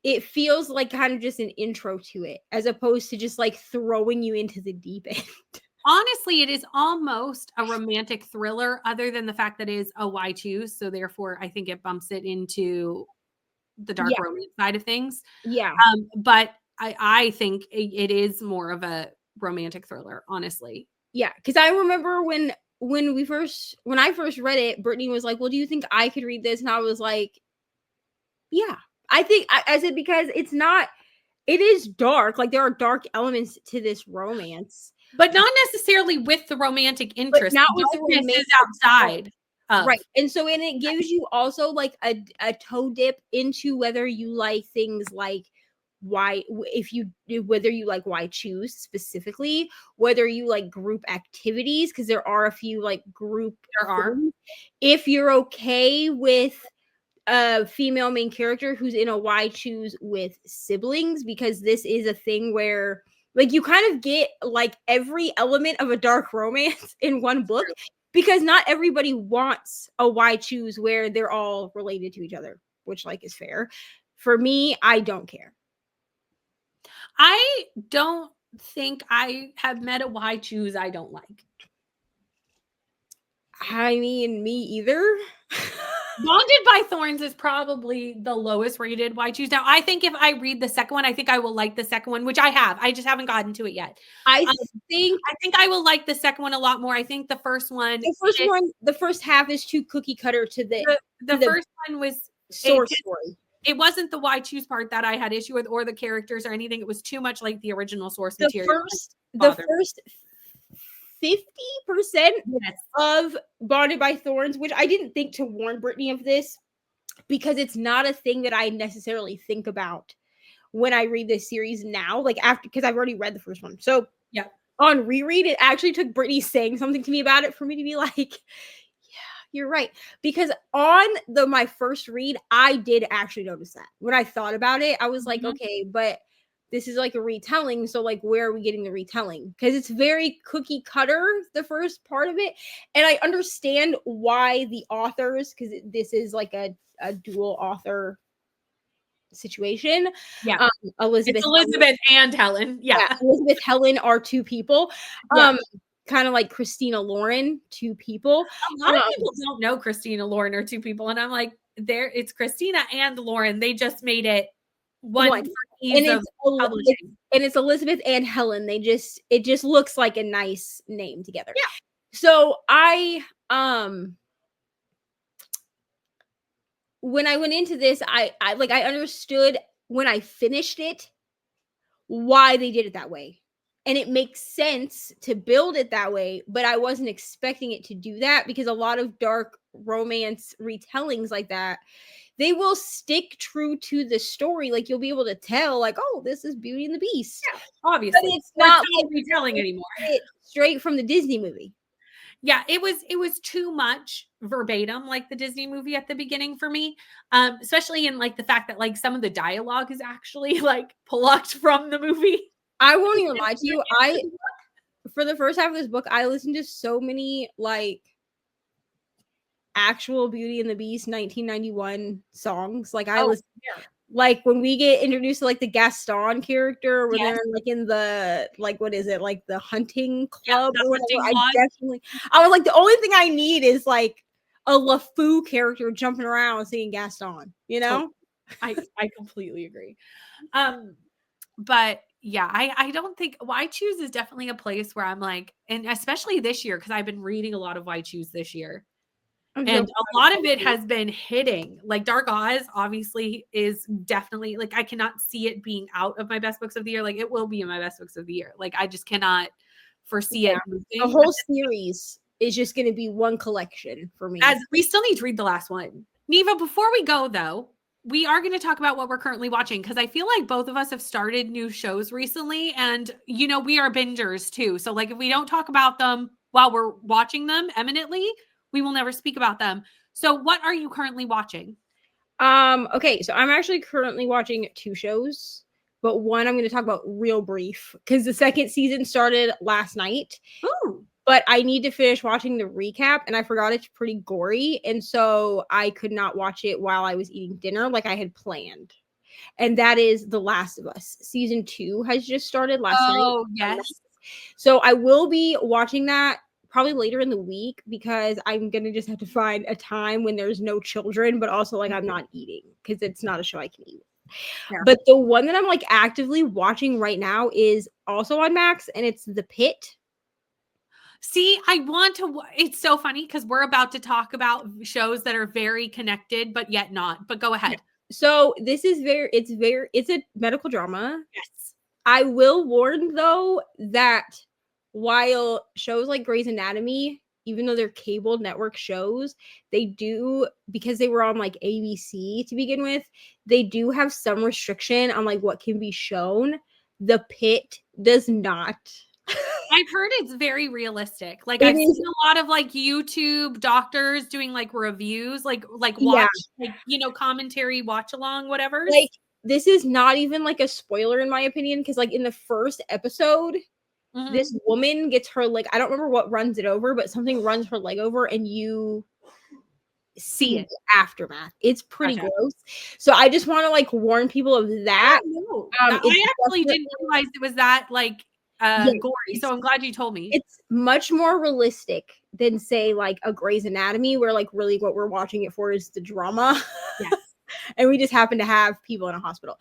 it feels like kind of just an intro to it, as opposed to just like throwing you into the deep end. Honestly, it is almost a romantic thriller, other than the fact that it is a why choose. So therefore, I think it bumps it into the dark Yeah. romance side of things. Yeah. But I think it is more of a romantic thriller, honestly. Yeah, because I remember when I first read it, Brittany was like, "Well, do you think I could read this?" And I was like, "Yeah, I said because it is dark. Like there are dark elements to this romance, But not necessarily with the romantic but interest. not The with the darkness is romantic part." outside of. Right. And so and it gives you also like a toe dip into whether you like things like whether you like why choose specifically, whether you like group activities, because there are a few like group There are. things. If you're okay with a female main character who's in a why choose with siblings, because this is a thing where like you kind of get like every element of a dark romance in one book, because not everybody wants a why choose where they're all related to each other, which like is fair. For me, I don't care. I don't think I have met a why choose I don't like. I mean, me either. Bonded by Thorns is probably the lowest rated why choose. Now, I think if I read the second one, I think I will like the second one, which I have. I just haven't gotten to it yet. I Um, think I think I will like the second one a lot more. I think the first one, the first half is too cookie cutter to the first one was source story. It wasn't the why choose part that I had issue with, or the characters or anything. It was too much like the original source material. The first 50% Yes. of Bonded by Thorns, which I didn't think to warn Brittany of this, because it's not a thing that I necessarily think about when I read this series now, like after, because I've already read the first one. So yeah, on reread, it actually took Brittany saying something to me about it for me to be like, yeah, you're right. Because on my first read, I did actually notice that. When I thought about it, I was like, okay, but this is like a retelling, so like where are we getting the retelling? Because it's very cookie cutter, the first part of it. And I understand why the authors, because this is like a dual author situation. yeah. Elizabeth And Helen. Yeah. Elizabeth Helen are two people. Yeah. Kind of like Christina Lauren, two people. A lot of people don't know Christina Lauren are two people, and I'm like, it's Christina and Lauren. They just made it one for ease of publishing. And it's Elizabeth and Helen. It just looks like a nice name together. Yeah. So I when I went into this, I understood when I finished it why they did it that way. And it makes sense to build it that way, but I wasn't expecting it to do that, because a lot of dark romance retellings like that, they will stick true to the story. Like you'll be able to tell, like, oh, this is Beauty and the Beast. Yeah, obviously. But it's not like retelling anymore. Straight from the Disney movie. Yeah, it was too much verbatim, like the Disney movie at the beginning for me. Especially in like the fact that like some of the dialogue is actually like plucked from the movie. I won't even lie to you. For the first half of this book, I listened to so many like actual Beauty and the Beast 1991 songs. Like I listened, like when we get introduced to like the Gaston character, when they're like in the like what is it, like the hunting club or whatever. I was like, the only thing I need is like a LeFou character jumping around singing Gaston, you know? I completely agree. But yeah, I don't think why choose is definitely a place where I'm like, and especially this year, because I've been reading a lot of why choose this year. And a lot of it has been hitting. Like Dark Oz obviously is definitely like, I cannot see it being out of my best books of the year. Like it will be in my best books of the year. Like I just cannot foresee it moving. The whole series is just going to be one collection for me. As we still need to read the last one. Neva, before we go though, we are going to talk about what we're currently watching, because I feel like both of us have started new shows recently, and you know, we are bingers too. So like if we don't talk about them while we're watching them eminently, we will never speak about them. So what are you currently watching? Okay, so I'm actually currently watching two shows, but one I'm going to talk about real brief because the second season started last night. Ooh. But I need to finish watching the recap, and I forgot it's pretty gory, and so I could not watch it while I was eating dinner like I had planned. and that is The Last of Us. Season 2 has just started last night. Oh, yes. So I will be watching that probably later in the week because I'm gonna just have to find a time when there's no children, but also like I'm not eating because it's not a show I can eat. Yeah. But the one that I'm like actively watching right now is also on Max, and it's The Pit. See, I want to. It's so funny because we're about to talk about shows that are very connected, but yet not. But go ahead. So this is it's a medical drama. Yes. I will warn though that while shows like Grey's Anatomy, even though they're cable network shows, they do, because they were on like ABC to begin with, they do have some restriction on like what can be shown. The Pit does not. I've heard it's very realistic. Like It I've is- seen a lot of like YouTube doctors doing like reviews, like watch, like, you know, commentary, watch along, whatever. Like this is not even like a spoiler in my opinion, because like in the first episode, this woman gets her, like, I don't remember what runs it over, but something runs her leg over and you see it. the aftermath. It's pretty Gotcha. gross. So I just want to like warn people of that. I actually didn't realize it was that like gory. So I'm glad you told me. It's much more realistic than say like a Grey's Anatomy, where like really what we're watching it for is the drama. Yes. And we just happen to have people in a hospital.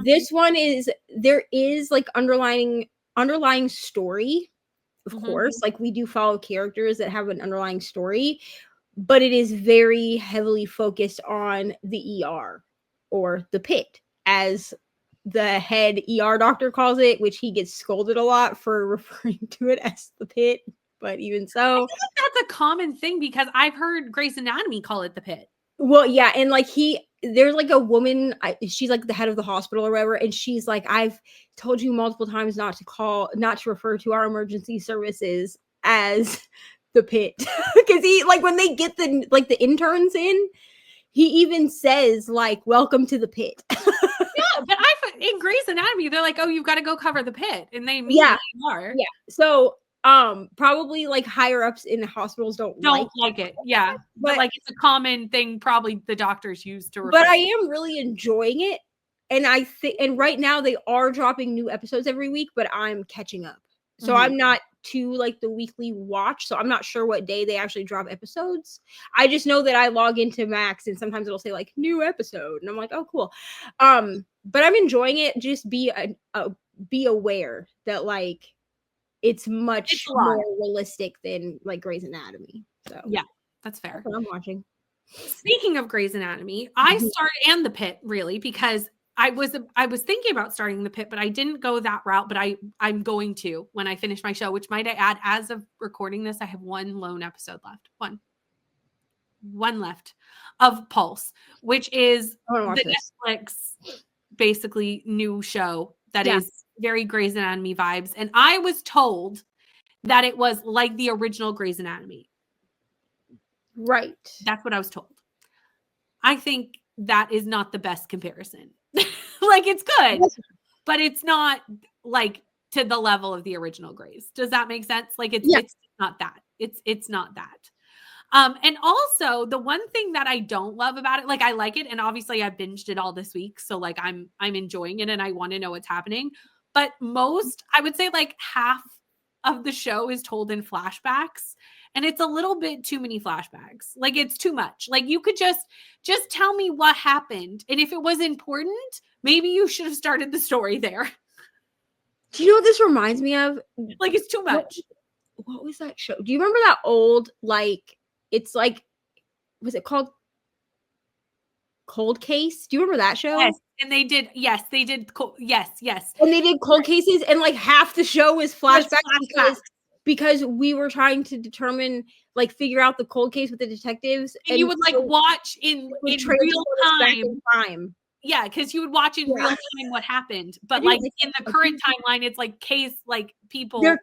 This one is, there is like underlying story, of course. Like we do follow characters that have an underlying story, but it is very heavily focused on the ER, or the pit, as the head ER doctor calls it, which he gets scolded a lot for referring to it as the pit. But even so, I feel like that's a common thing because I've heard Grey's Anatomy call it the pit. Well, yeah, and like there's like a woman, she's like the head of the hospital or whatever, and she's like, I've told you multiple times not to refer to our emergency services as the pit. Because he, like, when they get the interns in, he even says like, welcome to the pit. Yeah, but in Grey's Anatomy, they're like, oh, you've got to go cover the pit, and they immediately are. Yeah. So probably like higher ups in hospitals don't like it. Yeah. But like it's a common thing probably the doctors use to refer. But I am really enjoying it. And I think, and right now they are dropping new episodes every week, but I'm catching up. So I'm not to like the weekly watch. So I'm not sure what day they actually drop episodes. I just know that I log into Max and sometimes it'll say like new episode. And I'm like, oh, cool. But I'm enjoying it. Just be aware that like it's much more realistic than like Grey's Anatomy. So yeah, that's fair. That's what I'm watching. Speaking of Grey's Anatomy, I started, and the pit really, because I was thinking about starting the pit, but I didn't go that route. But I'm going to when I finish my show, which might I add, as of recording this, I have one lone episode left. One left of Pulse, which is the Netflix basically new show that is very Grey's Anatomy vibes. And I was told that it was like the original Grey's Anatomy. Right. That's what I was told. I think that is not the best comparison. Like it's good, but it's not like to the level of the original Grey's. Does that make sense? Like it's not that. It's not that. And also the one thing that I don't love about it, like I like it, and obviously I binged it all this week, so like I'm enjoying it and I want to know what's happening. But I would say like half of the show is told in flashbacks, and it's a little bit too many flashbacks. Like it's too much. Like you could just tell me what happened, and if it was important, maybe you should have started the story there. Do you know what this reminds me of? Like it's too much. What was that show? Do you remember that old, like, it's like, was it called Cold Case? Do you remember that show? Yes. And they did. Yes. And they did cold cases, and like half the show was flashbacks because we were trying to determine, like, figure out the cold case with the detectives. And you would like watch in real time. Yeah, because you would watch in real time what happened. But like in the current timeline, it's like case, like people. They're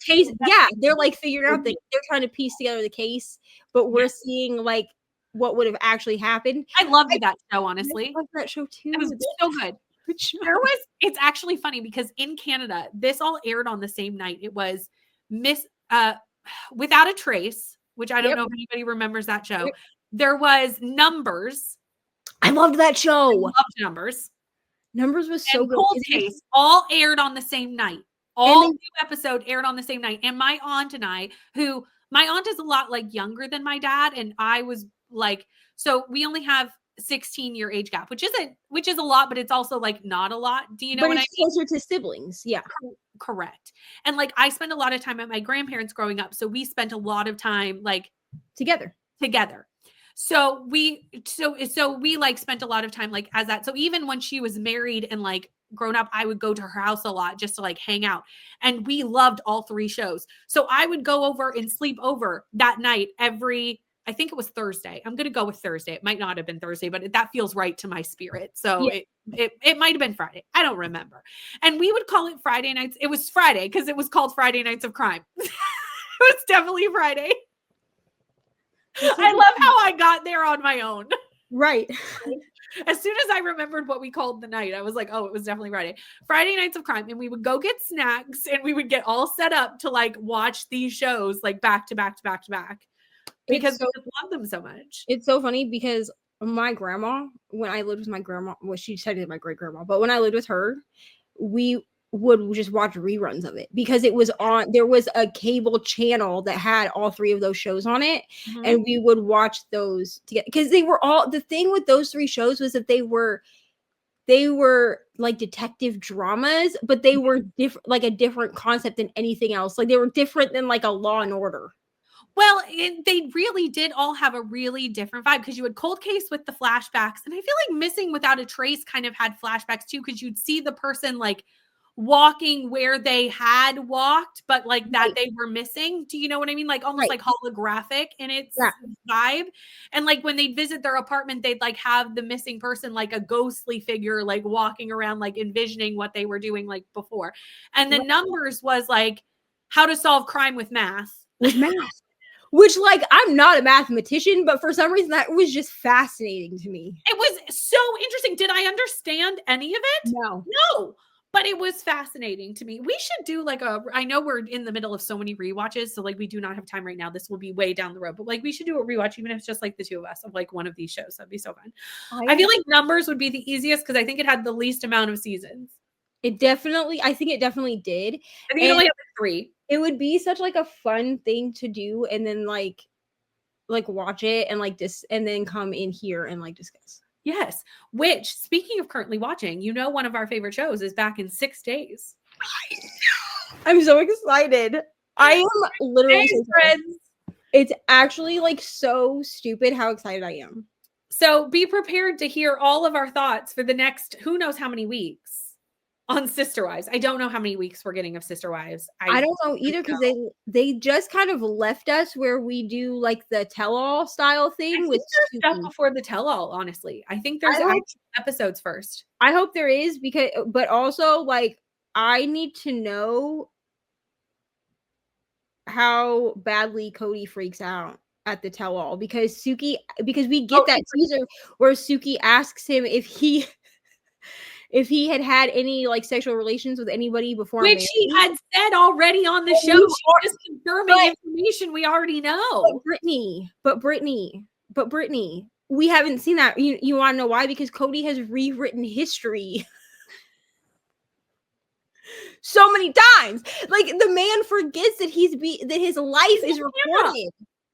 like figuring out they're trying to piece together the case, but we're seeing like what would have actually happened. I loved that show, honestly. I loved that show too. It was so good. It's actually funny because in Canada, this all aired on the same night. It was Without a Trace, which I don't know if anybody remembers that show. There was Numbers. I loved that show. I loved Numbers. Numbers was so and good. Cold Case all aired on the same night. All new episode aired on the same night. And my aunt and I, who my aunt is a lot like younger than my dad, and I was like, so we only have 16-year age gap, which is a lot, but it's also like not a lot. Do you know but what it's I mean? closer to siblings. Yeah. Correct. And like I spent a lot of time at my grandparents growing up, so we spent a lot of time like Together. So we like spent a lot of time like as that. So even when she was married and like grown up, I would go to her house a lot just to like hang out. And we loved all 3 shows. So I would go over and sleep over that night I think it was Thursday. I'm going to go with Thursday. It might not have been Thursday, but that feels right to my spirit. So Yeah. it might have been Friday. I don't remember. And we would call it Friday nights. It was Friday because it was called Friday Nights of Crime. It was definitely Friday. I love how I got there on my own. Right. As soon as I remembered what we called the night, I was like, oh, it was definitely Friday. Friday Nights of Crime. And we would go get snacks and we would get all set up to like watch these shows like back to back to back to back because we just love them so much. It's so funny because my grandma, when I lived with my grandma, well, she's technically my great grandma, but when I lived with her, we would just watch reruns of it because it was on. There was a cable channel that had all 3 of those shows on it, and we would watch those together because they were all. The thing with those 3 shows was that they were like detective dramas, but they were different, like a different concept than anything else. Like they were different than like a Law and Order. Well, they really did all have a really different vibe because you had Cold Case with the flashbacks, and I feel like Missing Without a Trace kind of had flashbacks too because you'd see the person like walking where they had walked, but like that they were missing. Do you know what I mean? Like almost like holographic in its vibe. And like when they'd visit their apartment, they'd like have the missing person, like a ghostly figure, like walking around, like envisioning what they were doing like before. And then Numbers was like how to solve crime with math. Which, like, I'm not a mathematician, but for some reason that was just fascinating to me. It was so interesting. Did I understand any of it? No. But it was fascinating to me. We should do like I know we're in the middle of so many rewatches, so like we do not have time right now. This will be way down the road, but like we should do a rewatch, even if it's just like the 2 of us of like one of these shows. That'd be so fun. I feel like Numbers would be the easiest because I think it had the least amount of seasons. I think it definitely did. I think it only had like 3. It would be such like a fun thing to do and then like watch it and like this and then come in here and like discuss. Yes. Which, speaking of currently watching, one of our favorite shows is back in 6 days. I know. I'm so excited. I am literally so excited. It's actually like so stupid how excited I am. So be prepared to hear all of our thoughts for the next who knows how many weeks on Sister Wives. I don't know how many weeks we're getting of Sister Wives. I don't know either because they just kind of left us where we do like the tell-all style thing with stuff before the tell-all. Honestly, I think there's episodes first. I hope there is but also like I need to know how badly Cody freaks out at the tell-all because we get that teaser where Suki asks him if he had any like sexual relations with anybody before, which she had said already on the show. She's just confirming information we already know. But Brittany, we haven't seen that. You want to know why? Because Cody has rewritten history so many times. Like the man forgets that that his life is recorded.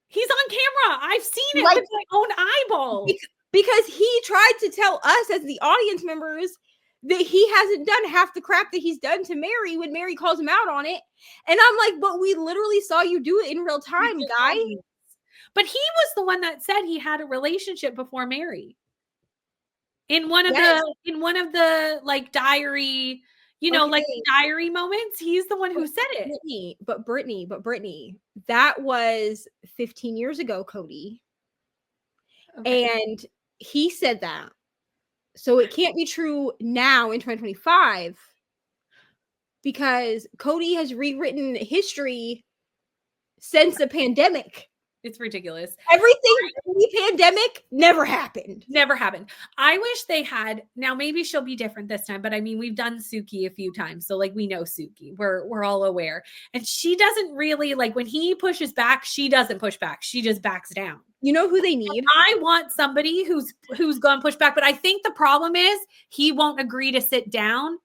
He's on camera. I've seen it with my own eyeballs. Because he tried to tell us as the audience members that he hasn't done half the crap that he's done to Mary when Mary calls him out on it. And I'm like, but we literally saw you do it in real time, guy. But he was the one that said he had a relationship before Mary. In one of the like diary, like diary moments, he's the one who said it. But Brittany, that was 15 years ago, Cody. Okay. And he said that. So it can't be true now in 2025 because Cody has rewritten history since the pandemic. It's ridiculous. Everything pre-pandemic never happened. Never happened. I wish they had. Now maybe she'll be different this time, but I mean we've done Suki a few times, so like we know Suki. We're all aware, and she doesn't really like when he pushes back. She doesn't push back. She just backs down. You know who they need? I want somebody who's going to push back, but I think the problem is he won't agree to sit down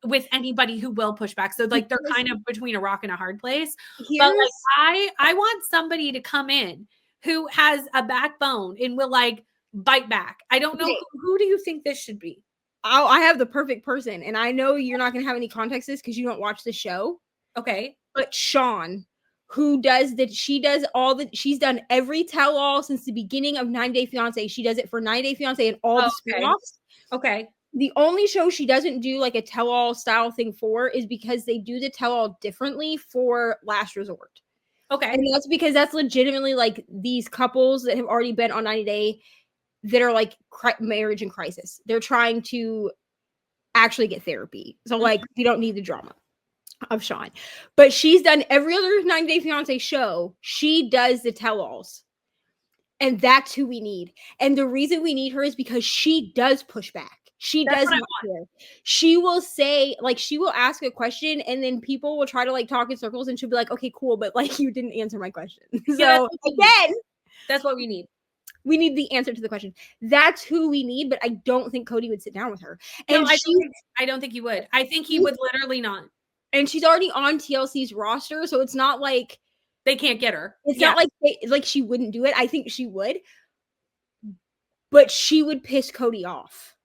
with anybody who will push back. So like they're kind of between a rock and a hard place. But like I want somebody to come in who has a backbone and will like bite back. I don't know who do you think this should be? I have the perfect person, and I know you're not going to have any context to this because you don't watch the show. Okay. But Sean, who does that? She's done every tell-all since the beginning of 90 Day Fiancé. She does it for 90 Day Fiancé and all the spin-offs. Okay. The only show she doesn't do like a tell-all style thing for is because they do the tell-all differently for Last Resort. Okay. And that's because that's legitimately like these couples that have already been on 90 Day that are like marriage in crisis. They're trying to actually get therapy. So like we don't need the drama of Sean. But she's done every other 90 Day Fiancé show. She does the tell-alls. And that's who we need. And the reason we need her is because she does push back. She does not care. She will say, like, she will ask a question and then people will try to like talk in circles and she'll be like, okay, cool, but like you didn't answer my question. So again, that's what we need. We need the answer to the question. That's who we need, but I don't think Cody would sit down with her. And no, I don't think he would. I think he would literally not. And she's already on TLC's roster, so it's not like they can't get her. It's not like she wouldn't do it. I think she would. But she would piss Cody off.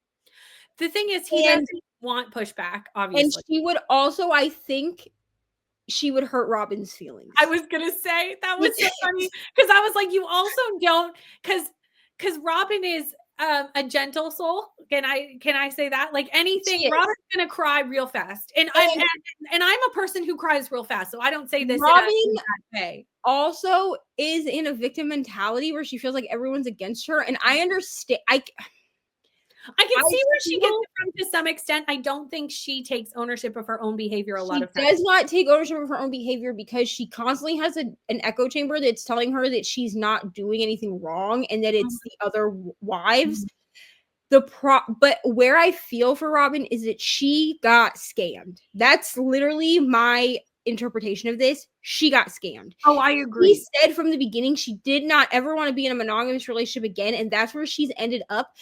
The thing is, he doesn't want pushback, obviously. And she would also, I think, she would hurt Robin's feelings. I was gonna say that was so funny because I was like, you also don't because Robin is a gentle soul. Can I say that? Like anything, Robin's gonna cry real fast, and I'm a person who cries real fast, so I don't say this. Robin also is in a victim mentality where she feels like everyone's against her, and I understand. I can see where she gets it from to some extent. I don't think she takes ownership of her own behavior a lot of times. She does not take ownership of her own behavior because she constantly has an echo chamber that's telling her that she's not doing anything wrong and that it's the other wives. But where I feel for Robin is that she got scammed. That's literally my interpretation of this. She got scammed. Oh, I agree. She said from the beginning she did not ever want to be in a monogamous relationship again, and that's where she's ended up.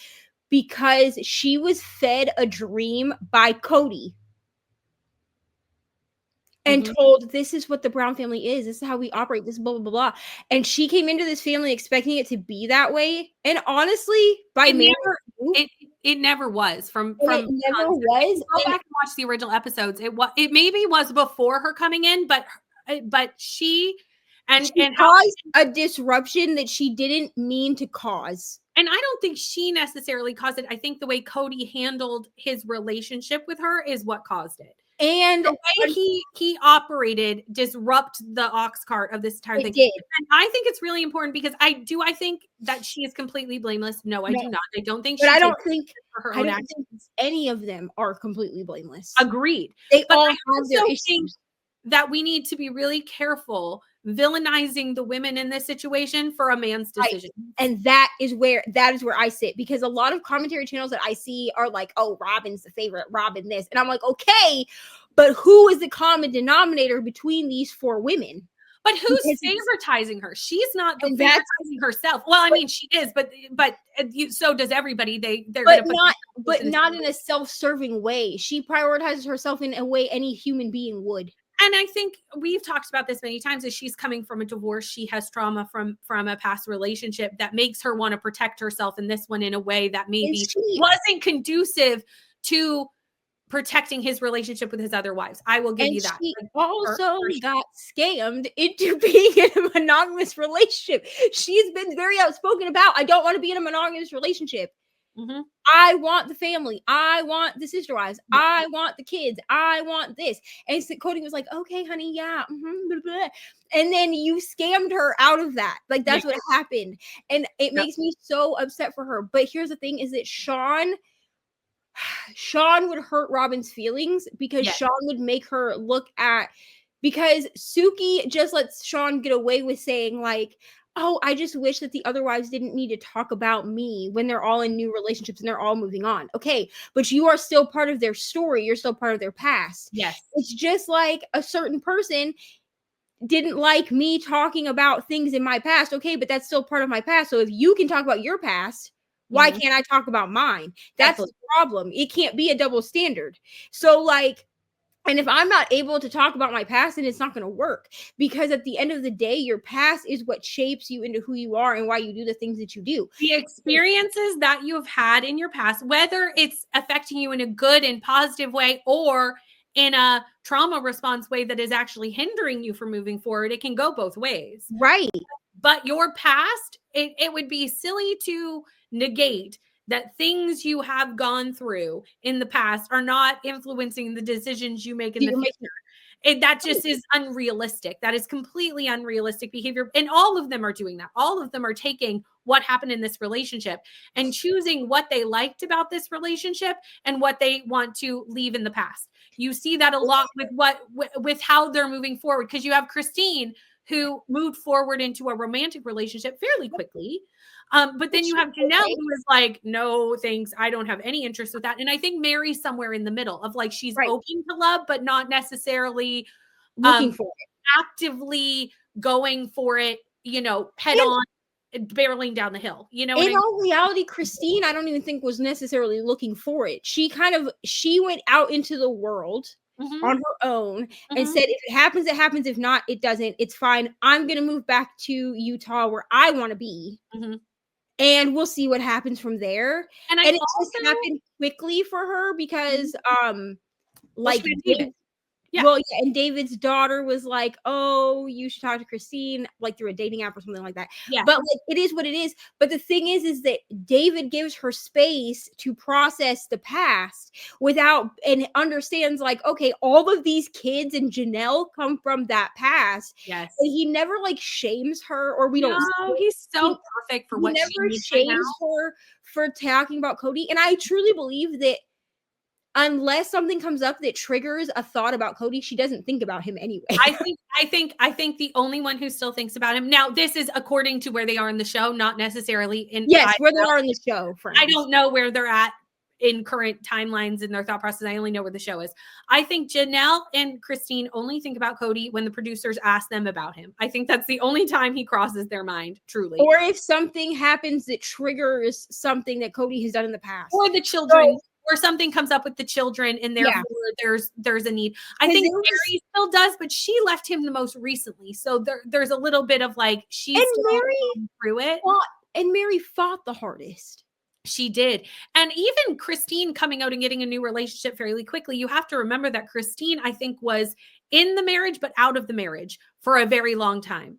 Because she was fed a dream by Cody and told, this is what the Brown family is. This is how we operate. This is blah, blah, blah, blah. And she came into this family expecting it to be that way. And honestly, it never was. Go back and watch the original episodes. It maybe was before her coming in, but she caused a disruption that she didn't mean to cause. And I don't think she necessarily caused it. I think the way Cody handled his relationship with her is what caused it. And the way he operated disrupt the ox cart of this entire thing. Did. And I think it's really important because I think that she is completely blameless. No, I do not. I don't think I don't think any of them are completely blameless. Agreed. They all have their issues. That we need to be really careful villainizing the women in this situation for a man's decision. Right. And that is where I sit, because a lot of commentary channels that I see are like, oh, Robin's the favorite, Robin this. And I'm like, okay, but who is the common denominator between these four women? But who's favoritizing her? She's not favoritizing herself. Well, I mean, she is, but so does everybody. They're not in a self-serving way. She prioritizes herself in a way any human being would. And I think we've talked about this many times, as she's coming from a divorce. She has trauma from a past relationship that makes her want to protect herself in this one in a way that maybe wasn't conducive to protecting his relationship with his other wives. I will give you that. She also got scammed into being in a monogamous relationship. She's been very outspoken about, I don't want to be in a monogamous relationship. Mm-hmm. I want the family. I want the sister wives. Mm-hmm. I want the kids. I want this. And Cody was like, okay, honey, yeah. Mm-hmm, blah, blah. And then you scammed her out of that. Like, that's what happened. And it makes me so upset for her. But here's the thing is that Sean would hurt Robin's feelings because Sean would make her look at, because Suki just lets Sean get away with saying like, oh, I just wish that the other wives didn't need to talk about me when they're all in new relationships and they're all moving on. Okay, but you are still part of their story. You're still part of their past. Yes. It's just like a certain person. didn't like me talking about things in my past. Okay, but that's still part of my past. So if you can talk about your past, why can't I talk about mine? That's the problem. It can't be a double standard. So like, and if I'm not able to talk about my past, then it's not going to work, because at the end of the day, your past is what shapes you into who you are and why you do the things that you do. The experiences that you've had in your past, whether it's affecting you in a good and positive way or in a trauma response way that is actually hindering you from moving forward, it can go both ways. Right. But your past, it would be silly to negate that things you have gone through in the past are not influencing the decisions you make in the future. That just is unrealistic. That is completely unrealistic behavior. And all of them are doing that. All of them are taking what happened in this relationship and choosing what they liked about this relationship and what they want to leave in the past. You see that a lot with how they're moving forward, because you have Christine, who moved forward into a romantic relationship fairly quickly. But then you have Janelle, who is like, no, thanks. I don't have any interest with that. And I think Mary's somewhere in the middle of like, she's open to love, but not necessarily looking for it, actively going for it, head on, barreling down the hill. In all reality, Christine, I don't even think was necessarily looking for it. She went out into the world on her own and said, if it happens, it happens. If not, it doesn't. It's fine. I'm going to move back to Utah where I want to be. And we'll see what happens from there. And it just happened quickly for her because, and David's daughter was like, oh, you should talk to Christine, like through a dating app or something like that. Yeah. But like, it is what it is. But the thing is that David gives her space to process the past and understands like, okay, all of these kids and Janelle come from that past. Yes. And he never like shames her, or he's so perfect for what she needs shames her for talking about Cody. And I truly believe that unless something comes up that triggers a thought about Cody, she doesn't think about him anyway. I think the only one who still thinks about him now, this is according to where they are in the show, not necessarily in where they are in the show. Friends. I don't know where they're at in current timelines in their thought process. I only know where the show is. I think Janelle and Christine only think about Cody when the producers ask them about him. I think that's the only time he crosses their mind, truly. Or if something happens that triggers something that Cody has done in the past. Or the children. Or something comes up with the children and therefore there's a need. I think Mary still does, but she left him the most recently. So there's a little bit of like, she's still going through it. And Mary fought the hardest. She did. And even Christine coming out and getting a new relationship fairly quickly, you have to remember that Christine, I think, was in the marriage, but out of the marriage for a very long time.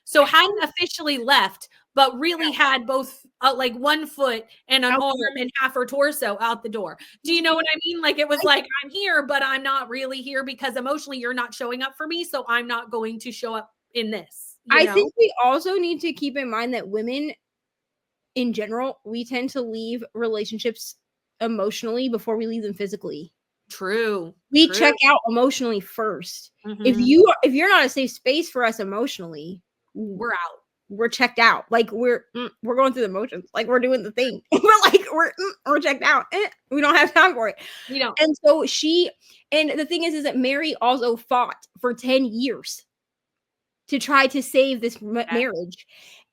So hadn't officially left, but really had both like one foot and an arm and half her torso out the door. Do you know what I mean? Like, it was like, I'm here, but I'm not really here because emotionally you're not showing up for me. So I'm not going to show up in this. I think we also need to keep in mind that women in general, we tend to leave relationships emotionally before we leave them physically. True. We check out emotionally first. If you're not a safe space for us emotionally, we're out. We're checked out. Like we're going through the motions. Like we're doing the thing. we're checked out. We don't have time for it. We don't. And so and the thing is that Mary also fought for 10 years to try to save this marriage.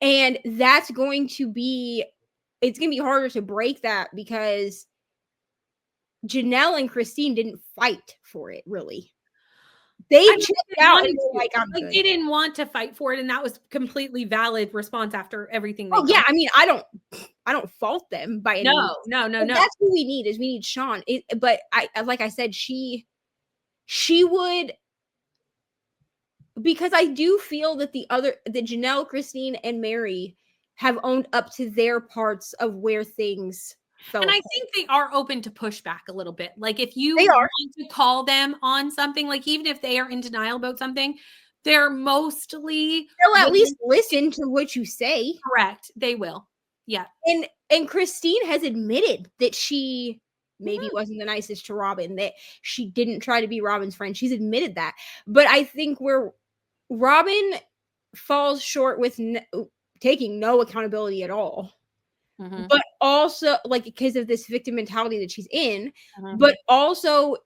And it's going to be harder to break that because Janelle and Christine didn't fight for it, really. They checked out and were like, they didn't want to fight for it, and that was completely valid response after everything. I mean, I don't fault them by any means. No. That's what we need. We need Sean. But like I said, she would, because I do feel that the Janelle, Christine, and Mary have owned up to their parts of where things. And I think they are open to pushback a little bit. Like if you want to call them on something, like even if they are in denial about something, they'll at least listen to what you say. Correct. They will. Yeah. And Christine has admitted that she maybe wasn't the nicest to Robin, that she didn't try to be Robin's friend. She's admitted that. But I think where Robin falls short with taking no accountability at all. But also like because of this victim mentality that she's in, but also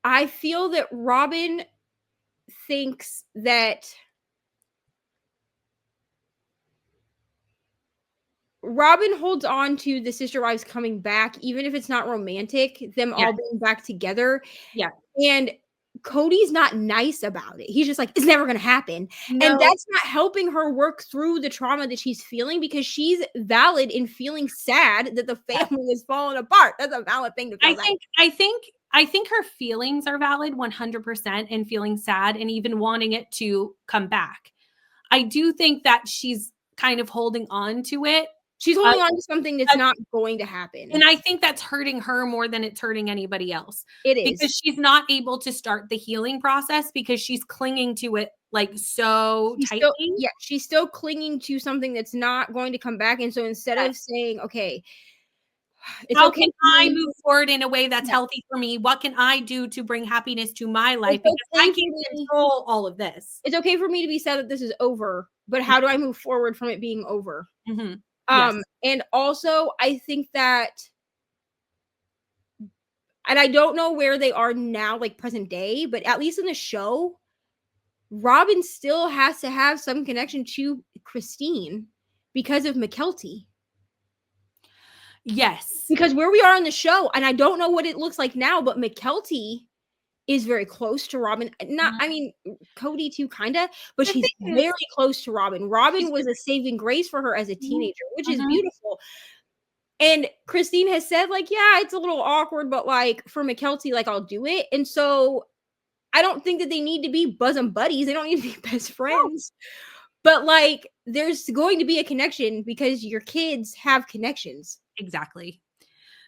I feel that Robin thinks that Robin holds on to the sister wives coming back, even if it's not romantic, them Yeah. all being back together. Yeah. And Cody's not nice about it. He's just like, it's never going to happen. No. And that's not helping her work through the trauma that she's feeling, because she's valid in feeling sad that the family is falling apart. That's a valid thing to feel. I think her feelings are valid 100%, and feeling sad and even wanting it to come back. I do think that she's kind of holding on to it. She's holding on to something that's not going to happen. And I think that's hurting her more than it's hurting anybody else. It is. Because she's not able to start the healing process because she's clinging to it like so tightly. She's still clinging to something that's not going to come back. And so instead of saying, okay, how can I move forward in a way that's healthy for me? What can I do to bring happiness to my life? Because I can't control all of this. It's okay for me to be sad that this is over, but how do I move forward from it being over? Mm-hmm. And also I think that, and I don't know where they are now, like present day, but at least in the show, Robin still has to have some connection to Christine because of McKelty. Yes. Because where we are in the show, and I don't know what it looks like now, but McKelty is very close to Robin. I mean, Cody too, kind of, but she's very close to Robin. Robin was a saving grace for her as a teenager, which is beautiful. And Christine has said, like, yeah, it's a little awkward, but like for McKelty, like I'll do it. And so I don't think that they need to be bosom buddies. They don't need to be best friends. But like there's going to be a connection because your kids have connections. Exactly.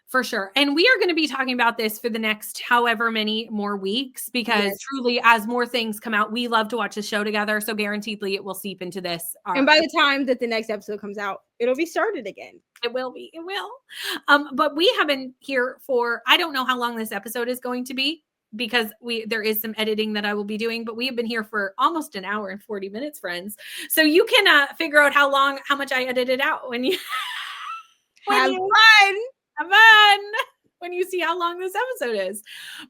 For sure. And we are going to be talking about this for the next however many more weeks, because truly, as more things come out, we love to watch the show together. So guaranteedly it will seep into this. And by the time that the next episode comes out, it'll be started again. It will be. It will. But we have been here for, I don't know how long this episode is going to be, because there is some editing that I will be doing, but we have been here for almost an hour and 40 minutes, friends. So you can figure out how much I edited out when you have fun. Have fun when you see how long this episode is.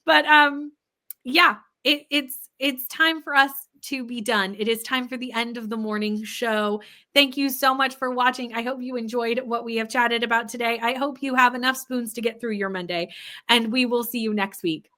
But yeah, it's time for us to be done. It is time for the end of the morning show. Thank you so much for watching. I hope you enjoyed what we have chatted about today. I hope you have enough spoons to get through your Monday, and we will see you next week.